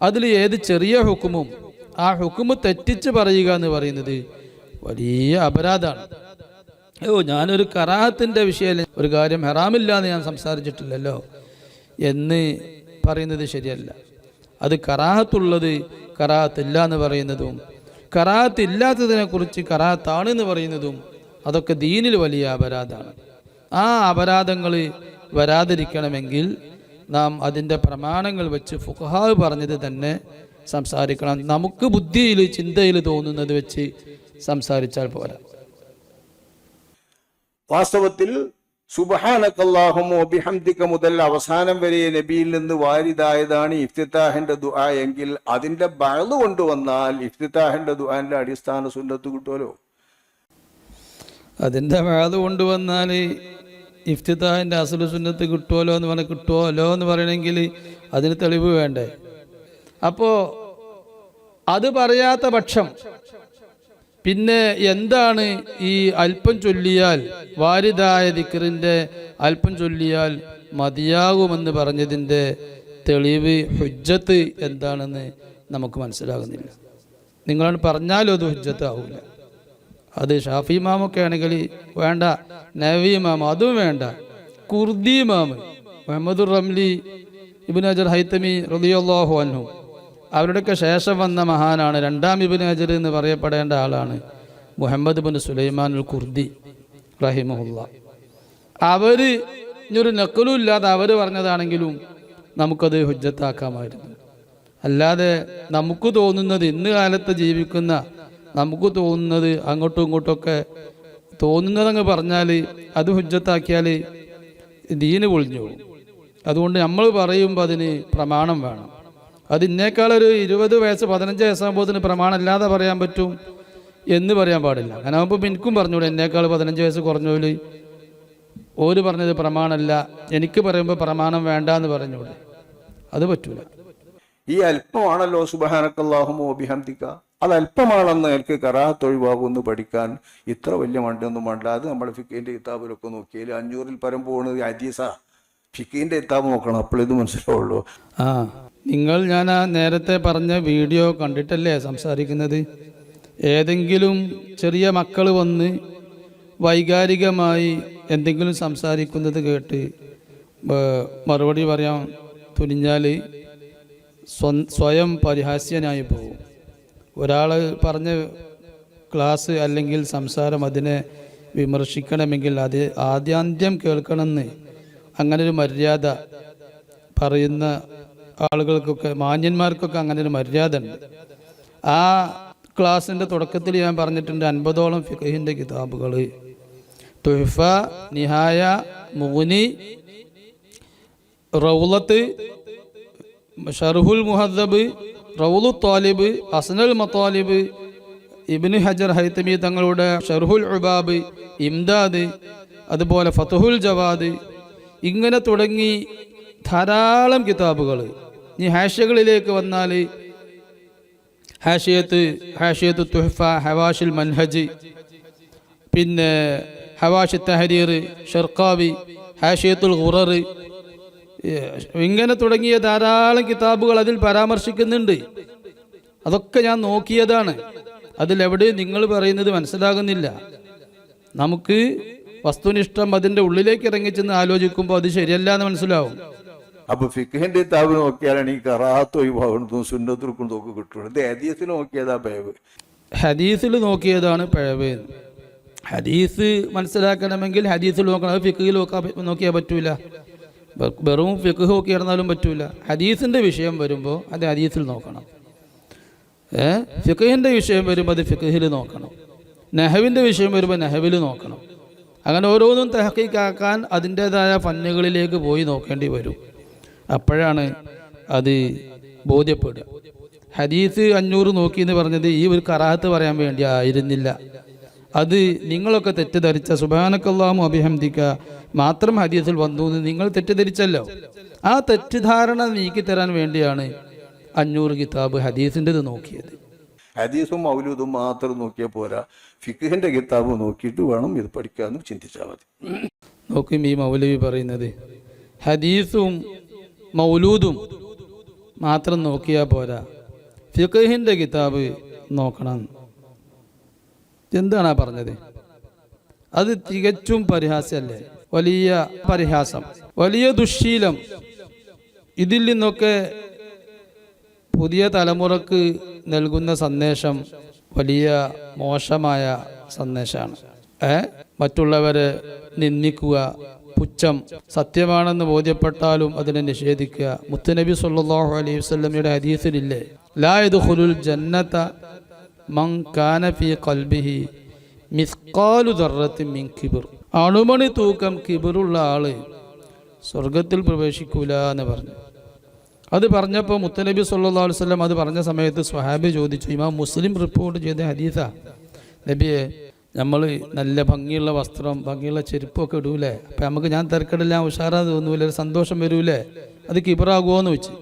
അതിൽ ഏത് ചെറിയ ഹുക്കുമും ആ ഹുക്കുമ് തെറ്റിച്ച് പറയുക എന്ന് പറയുന്നത് വലിയ അപരാധമാണ്. ഞാനൊരു കറാഹത്തിൻ്റെ വിഷയം, ഒരു കാര്യം ഹറാമില്ല എന്ന് ഞാൻ സംസാരിച്ചിട്ടില്ലല്ലോ എന്ന് പറയുന്നത് ശരിയല്ല. അത് കറാഹത്തുള്ളത് കറാഹത്തില്ല എന്ന് പറയുന്നതും, കറാഹത്ത് ഇല്ലാത്തതിനെ കുറിച്ച് കറാഹത്താണ് എന്ന് പറയുന്നതും അതൊക്കെ ദീനിൽ വലിയ അപരാധമാണ്. ആ അപരാധങ്ങൾ വരാതിരിക്കണമെങ്കിൽ നാം അതിൻ്റെ പ്രമാണങ്ങൾ വെച്ച് ഫുഖഹാ പറഞ്ഞത് തന്നെ സംസാരിക്കണം. നമുക്ക് ബുദ്ധിയിൽ ചിന്തയിൽ തോന്നുന്നത് വെച്ച് സംസാരിച്ചാൽ പോരാ. വാസ്തവത്തിൽ സുബ്ഹാനകല്ലാഹുമ്മ വബിഹംദിക മുതൽ അവസാനം വരെ നബിയിൽ നിന്ന് വാരിദായതാണ് ഇഫ്തിതാഹിന്റെ ദുആ എങ്കിൽ അതിന്റെ ബഅള് കൊണ്ടുവന്നാൽ ഇഫ്തിതാഹിന്റെ ദുആന്റെ അടിസ്ഥാന സുന്നത്ത് കിട്ടുമല്ലോ. അതിൻ്റെ ബഅള് കൊണ്ടുവന്നാൽ ഇഫ്തിതാഹിൻ്റെ അസ്ലു സുന്നത്ത് കിട്ടുമല്ലോ എന്ന് പറഞ്ഞാൽ, കിട്ടുമല്ലോ എന്ന് പറയണമെങ്കിൽ അതിന് തെളിവ് വേണ്ടേ? അപ്പോൾ അത് പറയാത്ത പക്ഷം പിന്നെ എന്താണ് ഈ അല്പം ചൊല്ലിയാൽ, വാരിദായ ദിക്റിൻ്റെ അല്പം ചൊല്ലിയാൽ മതിയാകുമെന്ന് പറഞ്ഞതിൻ്റെ തെളിവ്, ഹുജ്ജത്ത് എന്താണെന്ന് നമുക്ക് മനസ്സിലാകുന്നില്ല. നിങ്ങളാണ് പറഞ്ഞാലും അത് ഹുജ്ജത്താവില്ല. അത് ഷാഫി ഇമാമൊക്കെ ആണെങ്കിൽ വേണ്ട, നവവി ഇമാം അതും വേണ്ട, കുർദി ഇമാം മുഹമ്മദുർ റംലി, ഇബ്നു ഹജർ ഹൈതമി റളിയല്ലാഹു അൻഹു, അവരുടെയൊക്കെ ശേഷം വന്ന മഹാനാണ്, രണ്ടാം ഇബ്നു ഹജർ എന്ന് പറയപ്പെടേണ്ട ആളാണ് മുഹമ്മദ് ബിൻ സുലൈമാൻ അൽ കുർദി റഹിമഹുല്ലാ. അവർ ഇനിയൊരു നക്കലും ഇല്ലാതെ അവർ പറഞ്ഞതാണെങ്കിലും നമുക്കത് ഹുജ്ജത്താക്കാമായിരുന്നു. അല്ലാതെ നമുക്ക് തോന്നുന്നത്, ഇന്ന് കാലത്ത് ജീവിക്കുന്ന നമുക്ക് തോന്നുന്നത് അങ്ങോട്ടും ഇങ്ങോട്ടൊക്കെ തോന്നുന്നതങ്ങ് പറഞ്ഞാൽ അത് ഹുജ്ജത്താക്കിയാൽ ദീന് പൊളിഞ്ഞു പോകും. അതുകൊണ്ട് നമ്മൾ പറയുമ്പോൾ അതിന് പ്രമാണം വേണം. അത് ഇന്നേക്കാളൊരു 20 വയസ്സ് 15 വയസ്സാകുമ്പോൾ പ്രമാണം അല്ലാതെ പറയാൻ പറ്റും എന്ന് പറയാൻ പാടില്ല. അങ്ങനെ ആകുമ്പോൾ എനിക്കും പറഞ്ഞൂടെ, എന്നേക്കാൾ 15 വയസ്സ് കുറഞ്ഞോല് ഓര് പറഞ്ഞത് പ്രമാണമല്ല, എനിക്ക് പറയുമ്പോൾ പ്രമാണം വേണ്ട എന്ന് പറഞ്ഞൂടെ? അത് പറ്റൂല. ഈ അല്പമാണല്ലോ സുബ്ഹാനകല്ലാഹുമ്മ വബിഹംദിക, അത് അല്പമാണെന്ന് എനിക്ക് കറാഹത്ത് ഒഴിവാകുമെന്ന് പഠിക്കാൻ ഇത്ര വലിയ മണ്ടൊന്നും വേണ്ട. അത് നമ്മൾ ഫിഖിന്റെ കിതാബിലൊക്കെ നോക്കിയാൽ 500-ൽ പരം പോകുന്നത് ഹദീസ. ഫിഖിന്റെ കിതാബ് നോക്കണം, അപ്പോഴിത് മനസ്സിലാവുള്ളൂ. ഞാൻ ആ നേരത്തെ പറഞ്ഞ വീഡിയോ കണ്ടിട്ടല്ലേ സംസാരിക്കുന്നത്? ഏതെങ്കിലും ചെറിയ മക്കൾ വന്ന് വൈകാരികമായി എന്തെങ്കിലും സംസാരിക്കുന്നത് കേട്ട് മറുപടി പറയാൻ തുനിഞ്ഞാൽ സ്വയം പരിഹാസ്യനായി പോകും. ഒരാൾ പറഞ്ഞ ക്ലാസ് അല്ലെങ്കിൽ സംസാരം അതിനെ വിമർശിക്കണമെങ്കിൽ അത് ആദ്യാന്ത്യം കേൾക്കണമെന്ന് അങ്ങനെ ഒരു മര്യാദ പറയുന്ന ആളുകൾക്കൊക്കെ, മാന്യന്മാർക്കൊക്കെ അങ്ങനെ ഒരു മര്യാദ ഉണ്ട്. ആ ക്ലാസ്സിൻ്റെ തുടക്കത്തിൽ ഞാൻ പറഞ്ഞിട്ടുണ്ട് 50ഓളം ഫിഖഹിൻ്റെ കിതാബുകൾ, തുഹ്ഫ, നിഹായ, മുഗ്നി, റൗളത്ത്, ഷർഹുൽ മുഹദ്ദബ്, റൗളു താലിബ്, അസ്നൽ മത്താലിബ്, ഇബ്നു ഹജർ ഹൈതമി തങ്ങളുടെ ഷർഹുൽ ഉബാബ്, ഇംദാദ്, അതുപോലെ ഫതുഹുൽ ജവാദ്, ഇങ്ങനെ തുടങ്ങി ധാരാളം കിതാബുകൾ. ഇനി ഹാഷ്യകളിലേക്ക് വന്നാൽ ഹാഷിയത്ത് തുഹ്ഫ, ഹവാഷിൽ മൻഹജ്, പിന്നെ ഹവാഷി തഹരീർ, ഷർക്കാവി, ഹാഷിയത്തുൽ ഖുറർ, ഇങ്ങനെ തുടങ്ങിയ ധാരാളം കിതാബുകൾ അതിൽ പരാമർശിക്കുന്നുണ്ട്. അതൊക്കെ ഞാൻ നോക്കിയതാണ്. അതിലെവിടെ നിങ്ങൾ പറയുന്നത് മനസ്സിലാകുന്നില്ല. നമുക്ക് വസ്തുനിഷ്ഠം അതിൻ്റെ ഉള്ളിലേക്ക് ഇറങ്ങിച്ചെന്ന് ആലോചിക്കുമ്പോൾ അത് ശരിയല്ല എന്ന് മനസ്സിലാവും. അപ്പൊ ഫിഖഹിന്റെ കിതാബ് നോക്കിയാലാണ് ഈ കറാഹത്ത് ഒഴിവാകുന്നതും സുന്നത്തുക്കും നോക്കി കിട്ടുള്ളൂ. ഇത് ഹദീസിൽ നോക്കിയതാ പിഴവ്. ഹദീസിൽ നോക്കിയതാണ് പിഴവ്. ഹദീസ് മനസ്സിലാക്കണമെങ്കിൽ ഹദീസിൽ നോക്കണം. അത് ഫിഖഹിൽ നോക്കിയാൽ പറ്റൂല. വെറും ഫിഖ് നോക്കി ഇറന്നാലും പറ്റൂല. ഹദീസിൻ്റെ വിഷയം വരുമ്പോൾ അത് ഹദീസിൽ നോക്കണം. ഫിഖഹിൻ്റെ വിഷയം വരുമ്പോൾ അത് ഫിഖഹിൽ നോക്കണം. നഹവിൻ്റെ വിഷയം വരുമ്പോൾ നഹവിൽ നോക്കണം. അങ്ങനെ ഓരോന്നും തഹഖീഖാക്കാൻ അതിൻ്റേതായ ഫന്നുകളിലേക്ക് പോയി നോക്കേണ്ടി വരും. അപ്പോഴാണ് അത് ബോധ്യപ്പെടുക. ഹദീസ് 500 നോക്കി എന്ന് പറഞ്ഞത് ഈ ഒരു കറാഹത്ത് പറയാൻ വേണ്ടി ആയിരുന്നില്ല. അത് നിങ്ങളൊക്കെ തെറ്റിദ്ധരിച്ച സുബ്ഹാനക്കല്ലാഹു വബിഹംദിക മാത്രം ഹദീസിൽ വന്നു എന്ന് നിങ്ങൾ തെറ്റിദ്ധരിച്ചല്ലോ. ആ തെറ്റിദ്ധാരണ നീക്കിത്തരാൻ വേണ്ടിയാണ് 500 കിതാബ് ഹദീസിൻ്റെത് നോക്കിയത്. ഹദീസും മൗലൂദും മാത്രം നോക്കിയാൽ പോരാ, ഫിഖഹിന്റെ കിതാബ് നോക്കിയിട്ട് വേണം ഇത് പഠിക്കാമെന്ന് ചിന്തിച്ചാൽ മതി. നോക്കും ഈ മൗലവി പറയുന്നത് ഹദീസും മൗലൂദും മാത്രം നോക്കിയാൽ പോരാ, ഫിഖഹിന്റെ കിതാബ് നോക്കണം. എന്താണ് പറഞ്ഞത്? അത് തികച്ചും പരിഹാസ്യമല്ലേ? വലിയ പരിഹാസം, വലിയ ദുശ്ശീലം. ഇതിൽ നിന്നൊക്കെ പുതിയ തലമുറക്ക് നൽകുന്ന സന്ദേശം വലിയ മോശമായ സന്ദേശമാണ്. മറ്റുള്ളവരെ നിന്ദിക്കുക, പുച്ഛം, സത്യമാണെന്ന് ബോധ്യപ്പെട്ടാലും അതിനെ നിഷേധിക്കുക. മുത്തുനബി സല്ലല്ലാഹു അലൈഹി വസല്ലമയുടെ ഹദീസിലില്ലേ, ലാ യദ്ഖുലുൽ ജന്നത മൻ കാന ഫീ ഖൽബിഹി മിസ്ഖാലു ദർറത്തിൻ മിൻ കിബ്ർ. അണുമണി തൂക്കം കിബറുള്ള ആള് സ്വർഗത്തിൽ പ്രവേശിക്കൂല എന്ന് പറഞ്ഞു. അത് പറഞ്ഞപ്പോൾ മുത്തുനബി സല്ലല്ലാഹു അലൈഹി വസല്ലം അത് പറഞ്ഞ സമയത്ത് സ്വഹാബി ചോദിച്ചു, ഇമാം മുസ്ലിം റിപ്പോർട്ട് ചെയ്ത ഹദീസാ, നബിയെ നമ്മൾ നല്ല ഭംഗിയുള്ള വസ്ത്രം, ഭംഗിയുള്ള ചെരുപ്പൊക്കെ ഇടൂലേ, അപ്പം നമുക്ക് ഞാൻ തിരക്കിടില്ല, ഉഷാറാ തോന്നൂലേ, ഒരു സന്തോഷം വരൂലേ, അത് കിബറാകുമോ എന്ന് വെച്ച്.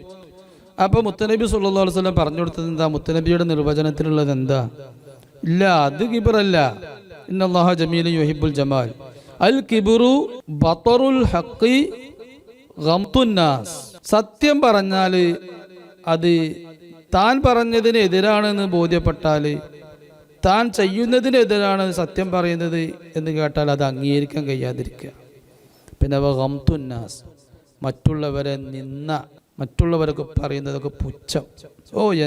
അപ്പോൾ മുത്തുനബി സല്ലല്ലാഹു അലൈഹി വസല്ലം പറഞ്ഞു കൊടുത്തത് എന്താ? മുത്തുനബിയുടെ നിർവചനത്തിലുള്ളത് എന്താ? ഇല്ല, അത് കിബറല്ല. ഇന്നല്ലാഹ ജമീലുൻ യുഹിബ്ബുൽ ജമാൽ. അൽ കിബ്റു ബതറുൽ ഹഖി ഗംതുൻ നാസ്. സത്യം പറഞ്ഞാൽ അത് താൻ പറഞ്ഞതിന് എതിരാണെന്ന് ബോധ്യപ്പെട്ടാൽ, താൻ ചെയ്യുന്നതിനെതിരാണ് സത്യം പറയുന്നത് എന്ന് കേട്ടാൽ അത് അംഗീകരിക്കാൻ കഴിയാതിരിക്കുക. പിന്നെ ഗംതുൻ നാസ്, മറ്റുള്ളവരെ നിന്ന, മറ്റുള്ളവരൊക്കെ പറയുന്നതൊക്കെ പുച്ഛം.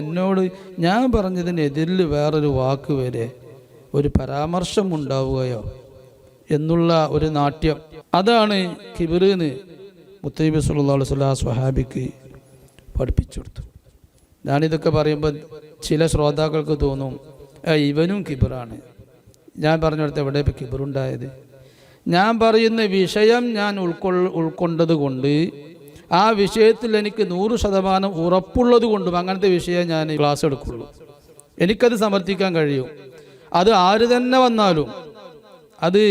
എന്നോട് ഞാൻ പറഞ്ഞതിനെതിരിൽ വേറൊരു വാക്ക് വരെ, ഒരു പരാമർശം ഉണ്ടാവുകയോ എന്നുള്ള ഒരു നാട്യം, അതാണ് കിബിറിന് മുത്തനബി സല്ലല്ലാഹു അലൈഹി വസല്ലം സ്വഹാബിക്ക് പഠിപ്പിച്ചു കൊടുത്തു. ഞാനിതൊക്കെ പറയുമ്പോൾ ചില ശ്രോതാക്കൾക്ക് തോന്നും ഇവനും കിബിറാണ്. ഞാൻ പറഞ്ഞിടത്ത് എവിടെ ഇപ്പോൾ കിബിറുണ്ടായത്? ഞാൻ പറയുന്ന വിഷയം ഞാൻ ഉൾക്കൊണ്ടത് കൊണ്ട്, ആ വിഷയത്തിൽ എനിക്ക് 100% ഉറപ്പുള്ളത് കൊണ്ടും അങ്ങനത്തെ വിഷയം ഞാൻ ക്ലാസ് എടുക്കുള്ളൂ. എനിക്കത് സമർത്ഥിക്കാൻ കഴിയും. അത് ആര് തന്നെ വന്നാലും, അത്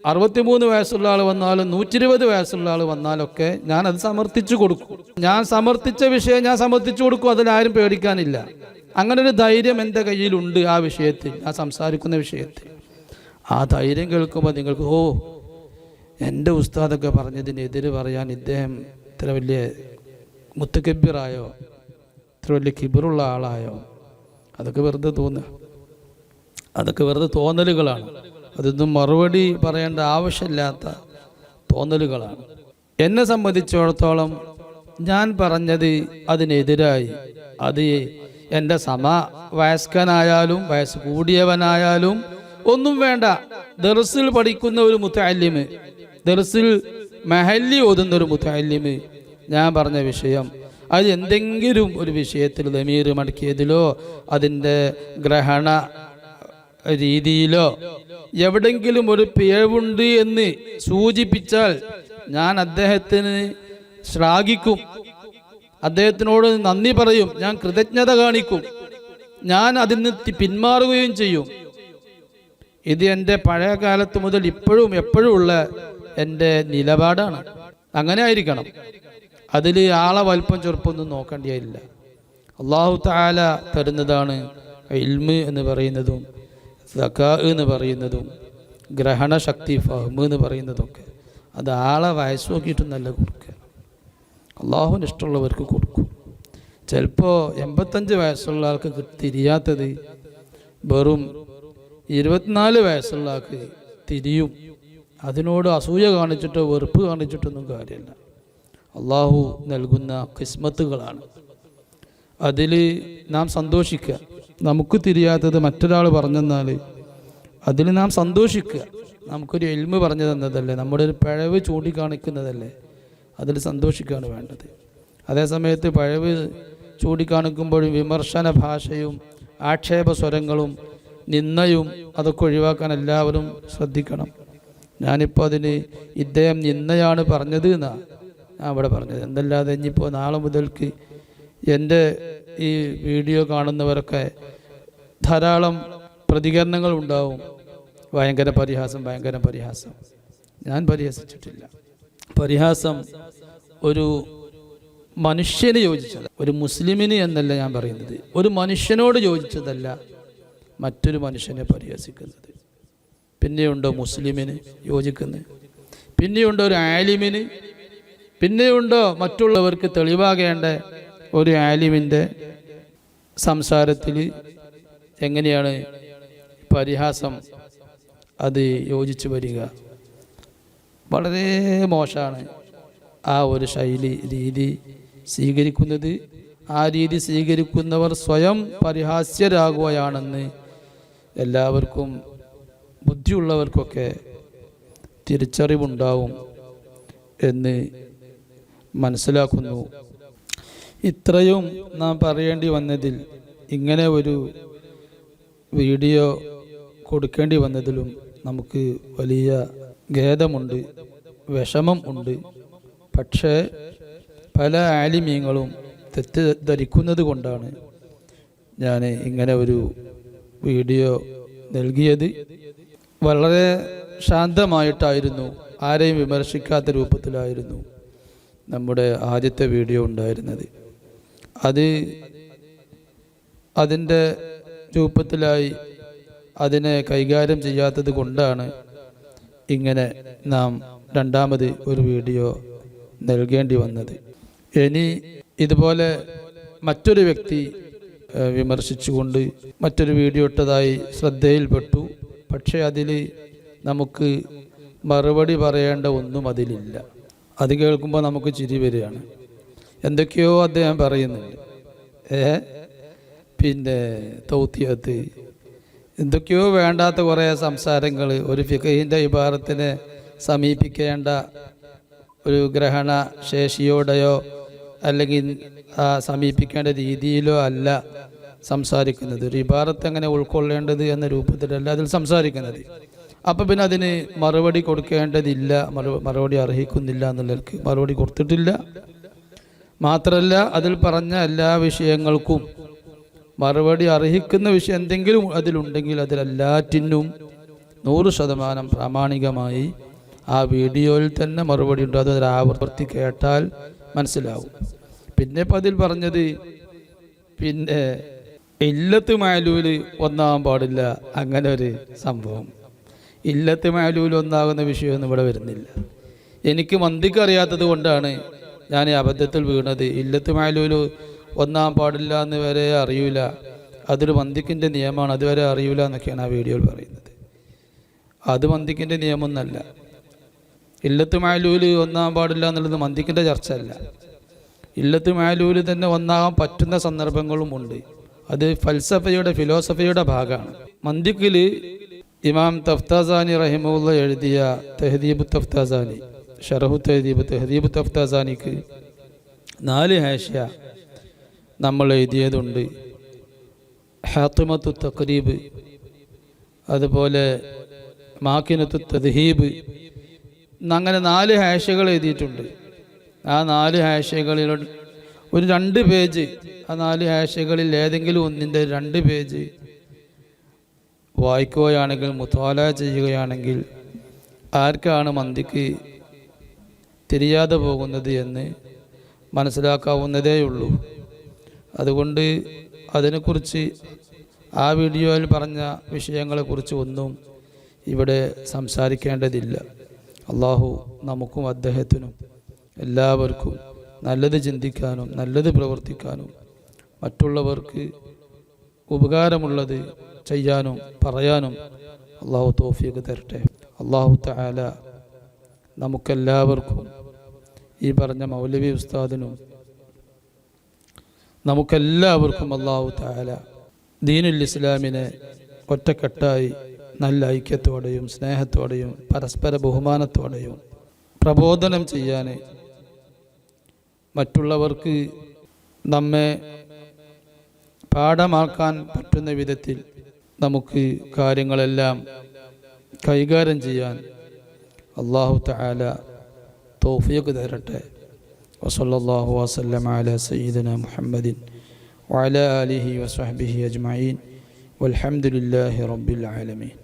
63 വയസ്സുള്ള ആൾ വന്നാലും 120 വയസ്സുള്ള ആൾ വന്നാലൊക്കെ ഞാനത് സമർത്ഥിച്ചു കൊടുക്കും. ഞാൻ സമർത്ഥിച്ച വിഷയം ഞാൻ സമർത്ഥിച്ചു കൊടുക്കും. അതിലാരും പേടിക്കാനില്ല. അങ്ങനെ ഒരു ധൈര്യം എൻ്റെ കയ്യിലുണ്ട്. ആ വിഷയത്തിൽ, ആ സംസാരിക്കുന്ന വിഷയത്തിൽ ആ ധൈര്യം കേൾക്കുമ്പോൾ നിങ്ങൾക്ക് എൻ്റെ ഉസ്താദൊക്കെ പറഞ്ഞതിനെതിരെ പറയാൻ ഇദ്ദേഹം ഇത്ര വലിയ മുത്തക്കബ്ബിറായോ, ഇത്ര വലിയ കിബിറുള്ള ആളായോ? അതൊക്കെ വെറുതെ തോന്നുക, അതൊക്കെ വെറുതെ തോന്നലുകളാണ്. അതൊന്നും മറുപടി പറയേണ്ട ആവശ്യമില്ലാത്ത തോന്നലുകളാണ്. എന്നെ സംബന്ധിച്ചിടത്തോളം ഞാൻ പറഞ്ഞത് അതിനെതിരായി, അത് എൻ്റെ വയസ്കനായാലും വയസ്സ് കൂടിയവനായാലും ഒന്നും വേണ്ട, ദർസിൽ പഠിക്കുന്ന ഒരു മുത്തഅല്ലിമ്, ദർസിൽ മഹല്ലി ഓതുന്ന ഒരു മുത്തഅല്ലിമ് ഞാൻ പറഞ്ഞ വിഷയം അത് എന്തെങ്കിലും ഒരു വിഷയത്തിൽ ദമീർ മടക്കിയതിലോ അതിൻ്റെ ഗ്രഹണ രീതിയിലോ എവിടെങ്കിലും ഒരു പിഴവുണ്ട് എന്ന് സൂചിപ്പിച്ചാൽ ഞാൻ അദ്ദേഹത്തിന് ശ്ലാഘിക്കും, അദ്ദേഹത്തിനോട് നന്ദി പറയും, ഞാൻ കൃതജ്ഞത കാണിക്കും, ഞാൻ അതിൽ നിന്ന് പിന്മാറുകയും ചെയ്യും. ഇത് എൻ്റെ പഴയ കാലത്ത് മുതൽ ഇപ്പോഴും എപ്പോഴും ഉള്ള എൻ്റെ നിലപാടാണ്. അങ്ങനെ ആയിരിക്കണം. അതിൽ ആളെ വലിപ്പം ചെറുപ്പമൊന്നും നോക്കേണ്ടിയില്ല. അല്ലാഹു തആല തരുന്നതാണ് ഇൽമ് എന്ന് പറയുന്നതും സക്കാ എന്ന് പറയുന്നതും ഗ്രഹണശക്തി ഫഹ്മ് എന്ന് പറയുന്നതൊക്കെ. അത് ആളെ വയസ്സ് നോക്കിയിട്ടും നല്ല കൊടുക്കുക, അള്ളാഹുവിന് ഇഷ്ടമുള്ളവർക്ക് കൊടുക്കും. ചിലപ്പോൾ 85 വയസ്സുള്ള ആൾക്ക് തിരിയാത്തത് വെറും 24 വയസ്സുള്ള ആൾക്ക് തിരിയും. അതിനോട് അസൂയ കാണിച്ചിട്ടോ വെറുപ്പ് കാണിച്ചിട്ടൊന്നും കാര്യമില്ല. അള്ളാഹു നൽകുന്ന കിസ്മത്തുകളാണ്, അതിൽ നാം സന്തോഷിക്കുക. നമുക്ക് തിരിയാത്തത് മറ്റൊരാൾ പറഞ്ഞെന്നാൽ അതിൽ നാം സന്തോഷിക്കുക. നമുക്കൊരു ഇൽമ് പറഞ്ഞു തന്നതല്ലേ, നമ്മുടെ ഒരു പിഴവ് ചൂണ്ടിക്കാണിക്കുന്നതല്ലേ, അതിൽ സന്തോഷിക്കുകയാണ് വേണ്ടത്. അതേസമയത്ത് പിഴവ് ചൂണ്ടിക്കാണിക്കുമ്പോഴും വിമർശന ഭാഷയും ആക്ഷേപ സ്വരങ്ങളും നിന്ദയും അതൊക്കെ ഒഴിവാക്കാൻ എല്ലാവരും ശ്രദ്ധിക്കണം. ഞാനിപ്പോൾ അതിന് ഇദ്ദേഹം നിന്ദയാണ് പറഞ്ഞത് എന്നാണ് ഞാൻ ഇവിടെ പറഞ്ഞത്. എന്തല്ലാതെ ഇനിയിപ്പോൾ നാളെ മുതൽക്ക് എൻ്റെ ഈ വീഡിയോ കാണുന്നവരൊക്കെ ധാരാളം പ്രതികരണങ്ങൾ ഉണ്ടാവും. ഭയങ്കര പരിഹാസം, ഭയങ്കര പരിഹാസം. ഞാൻ പരിഹസിച്ചിട്ടില്ല. പരിഹാസം ഒരു മനുഷ്യന് യോജിച്ചത്, ഒരു മുസ്ലിമിന് എന്നല്ല ഞാൻ പറയുന്നത്, ഒരു മനുഷ്യനോട് യോജിച്ചതല്ല മറ്റൊരു മനുഷ്യനെ പരിഹസിക്കുന്നത്. പിന്നെയുണ്ടോ മുസ്ലിമിന് യോജിക്കുന്നത്, പിന്നെയുണ്ടോ ഒരു ആലിമിന്, പിന്നെയുണ്ടോ മറ്റുള്ളവർക്ക് തെളിവാകേണ്ട ഒരു ആലിമിൻ്റെ സംസാരത്തിൽ എങ്ങനെയാണ് പരിഹാസം അത് യോജിച്ചു വരിക? വളരെ മോശമാണ് ആ ഒരു രീതി സ്വീകരിക്കുന്നത്. ആ രീതി സ്വീകരിക്കുന്നവർ സ്വയം പരിഹാസ്യരാകുകയാണെന്ന് എല്ലാവർക്കും, ബുദ്ധിയുള്ളവർക്കൊക്കെ തിരിച്ചറിവുണ്ടാവും എന്ന് മനസ്സിലാക്കുന്നു. ഇത്രയും നാം പറയേണ്ടി വന്നതിൽ, ഇങ്ങനെ ഒരു വീഡിയോ കൊടുക്കേണ്ടി വന്നതിലും നമുക്ക് വലിയ ഖേദമുണ്ട്, വിഷമം ഉണ്ട്. പക്ഷേ പല ആലിമീങ്ങളും തെറ്റിദ്ധരിക്കുന്നത് കൊണ്ടാണ് ഞാൻ ഇങ്ങനെ ഒരു വീഡിയോ നൽകിയത്. വളരെ ശാന്തമായിട്ടായിരുന്നു, ആരെയും വിമർശിക്കാത്ത രൂപത്തിലായിരുന്നു നമ്മുടെ ആദ്യത്തെ വീഡിയോ ഉണ്ടായിരുന്നത്. അത് അതിൻ്റെ രൂപത്തിലായി അതിനെ കൈകാര്യം ചെയ്യാത്തത് കൊണ്ടാണ് ഇങ്ങനെ നാം രണ്ടാമത് ഒരു വീഡിയോ നൽകേണ്ടി വന്നത്. ഇനി ഇതുപോലെ മറ്റൊരു വ്യക്തി വിമർശിച്ചുകൊണ്ട് മറ്റൊരു വീഡിയോ ഇട്ടതായി ശ്രദ്ധയിൽപ്പെട്ടു. പക്ഷേ അതിൽ നമുക്ക് മറുപടി പറയേണ്ട ഒന്നും അതിലില്ല. അത് കേൾക്കുമ്പോൾ നമുക്ക് ചിരി വരികയാണ്. എന്തൊക്കെയോ അദ്ദേഹം പറയുന്നുണ്ട്, പിന്നെ തൗത്തിയത്ത്, എന്തൊക്കെയോ വേണ്ടാത്ത കുറേ സംസാരങ്ങൾ, ഒരു ഫിഖഹിൻ്റെ ഇബാറത്തിനെ സമീപിക്കേണ്ട ഒരു ഗ്രഹണ ശേഷിയോടെയോ അല്ലെങ്കിൽ സമീപിക്കേണ്ട രീതിയിലോ അല്ല സംസാരിക്കുന്നത്. ഒരു ഇബാറത്ത് എങ്ങനെ ഉൾക്കൊള്ളേണ്ടത് എന്ന രൂപത്തിലല്ല അതിൽ സംസാരിക്കുന്നത്. അപ്പം പിന്നെ അതിന് മറുപടി കൊടുക്കേണ്ടതില്ല, മറുപടി അർഹിക്കുന്നില്ല എന്നുള്ളവർക്ക് മറുപടി കൊടുത്തിട്ടില്ല. മാത്രമല്ല അതിൽ പറഞ്ഞ എല്ലാ വിഷയങ്ങൾക്കും മറുപടി അർഹിക്കുന്ന വിഷയം എന്തെങ്കിലും അതിലുണ്ടെങ്കിൽ അതിലെല്ലാറ്റിനും 100% പ്രാമാണികമായി ആ വീഡിയോയിൽ തന്നെ മറുപടി ഉണ്ട്. അത് ആവർത്തി കേട്ടാൽ മനസ്സിലാവും. പിന്നെ ഇപ്പം അതിൽ പറഞ്ഞത് പിന്നെ ഇല്ലത്ത് മാലൂല് ഒന്നാകാൻ പാടില്ല, അങ്ങനെ ഒരു സംഭവം. ഇല്ലത്ത് മാലൂല് ഒന്നാകുന്ന വിഷയമൊന്നും ഇവിടെ വരുന്നില്ല. എനിക്ക് മന്തിക്ക് അറിയാത്തത് കൊണ്ടാണ് ഞാൻ ഈ അബദ്ധത്തിൽ വീണത്. ഇല്ലത്ത് മാലൂല് ഒന്നാകാൻ പാടില്ല എന്ന് വരെ അറിയില്ല, അതൊരു മന്തിക്കിൻ്റെ നിയമമാണ്, അതുവരെ അറിയില്ല എന്നൊക്കെയാണ് ആ വീഡിയോയിൽ പറയുന്നത്. അത് മന്തിക്കിൻ്റെ നിയമമൊന്നല്ല. ഇല്ലത്ത് മാലൂല് ഒന്നാകാൻ പാടില്ല എന്നുള്ളത് മന്ദിക്കിൻ്റെ ചർച്ചയല്ല. ഇല്ലത്ത് മാലൂല് തന്നെ ഒന്നാകാൻ പറ്റുന്ന സന്ദർഭങ്ങളുമുണ്ട്. അത് ഫിലോസഫിയുടെ ഭാഗമാണ്. മന്ദിക്കിൽ ഇമാം തഫ്താസാനി റഹിമഹുള്ള എഴുതിയ തെഹദീബു തഫ്താസാനി, ഷറഹു തെഹദീബു തഫ്താസാനിക്ക് 4 ഹാഷ്യ നമ്മൾ എഴുതിയതുണ്ട്. ഹാത്തിമത്തു തഖ്രീബ്, അതുപോലെ മാക്കിനത്തു തദ്ഹീബ്, അങ്ങനെ 4 ഹാഷ്യകൾ എഴുതിയിട്ടുണ്ട്. ആ 4 ഹാഷ്യകളിൽ ഒരു 2 പേജ്, ആ 4 ഹാഷ്യകളിൽ ഏതെങ്കിലും ഒന്നിൻ്റെ 2 പേജ് വായിക്കുകയാണെങ്കിൽ, മുത്വാല ചെയ്യുകയാണെങ്കിൽ ആർക്കാണ് മന്ദിക്ക് തിരിയാതെ പോകുന്നത് എന്ന് മനസ്സിലാക്കാവുന്നതേയുള്ളൂ. അതുകൊണ്ട് അതിനെക്കുറിച്ച് ആ വീഡിയോയിൽ പറഞ്ഞ വിഷയങ്ങളെക്കുറിച്ച് ഒന്നും ഇവിടെ സംസാരിക്കേണ്ടതില്ല. അള്ളാഹു നമുക്കും അദ്ദേഹത്തിനും എല്ലാവർക്കും നല്ലത് ചിന്തിക്കാനും നല്ലത് പ്രവർത്തിക്കാനും മറ്റുള്ളവർക്ക് ഉപകാരമുള്ളത് ചെയ്യാനും പറയാനും അള്ളാഹു തൗഫീഖ് തരട്ടെ. അള്ളാഹു തആല നമുക്കെല്ലാവർക്കും, ഈ പറഞ്ഞ മൗലവി ഉസ്താദിനും നമുക്കെല്ലാവർക്കും അള്ളാഹു തആല ദീനുൽ ഇസ്ലാമിനെ ഒറ്റക്കെട്ടായി നല്ല ഐക്യത്തോടെയും സ്നേഹത്തോടെയും പരസ്പര ബഹുമാനത്തോടെയും പ്രബോധനം ചെയ്യാൻ, മറ്റുള്ളവർക്ക് നമ്മെ പാഠമാക്കാൻ പറ്റുന്ന വിധത്തിൽ നമുക്ക് കാര്യങ്ങളെല്ലാം കൈകാര്യം ചെയ്യാൻ അല്ലാഹു തആല തൗഫീഖ് തരട്ടെ. വസല്ലല്ലാഹു വസല്ലമ അലാ സയ്യിദിന മുഹമ്മദിൻ വഅലാ ആലിഹി വസഹ്ബിഹി അജ്മഈൻ വൽഹംദുലില്ലാഹി റബ്ബിൽ ആലമീൻ.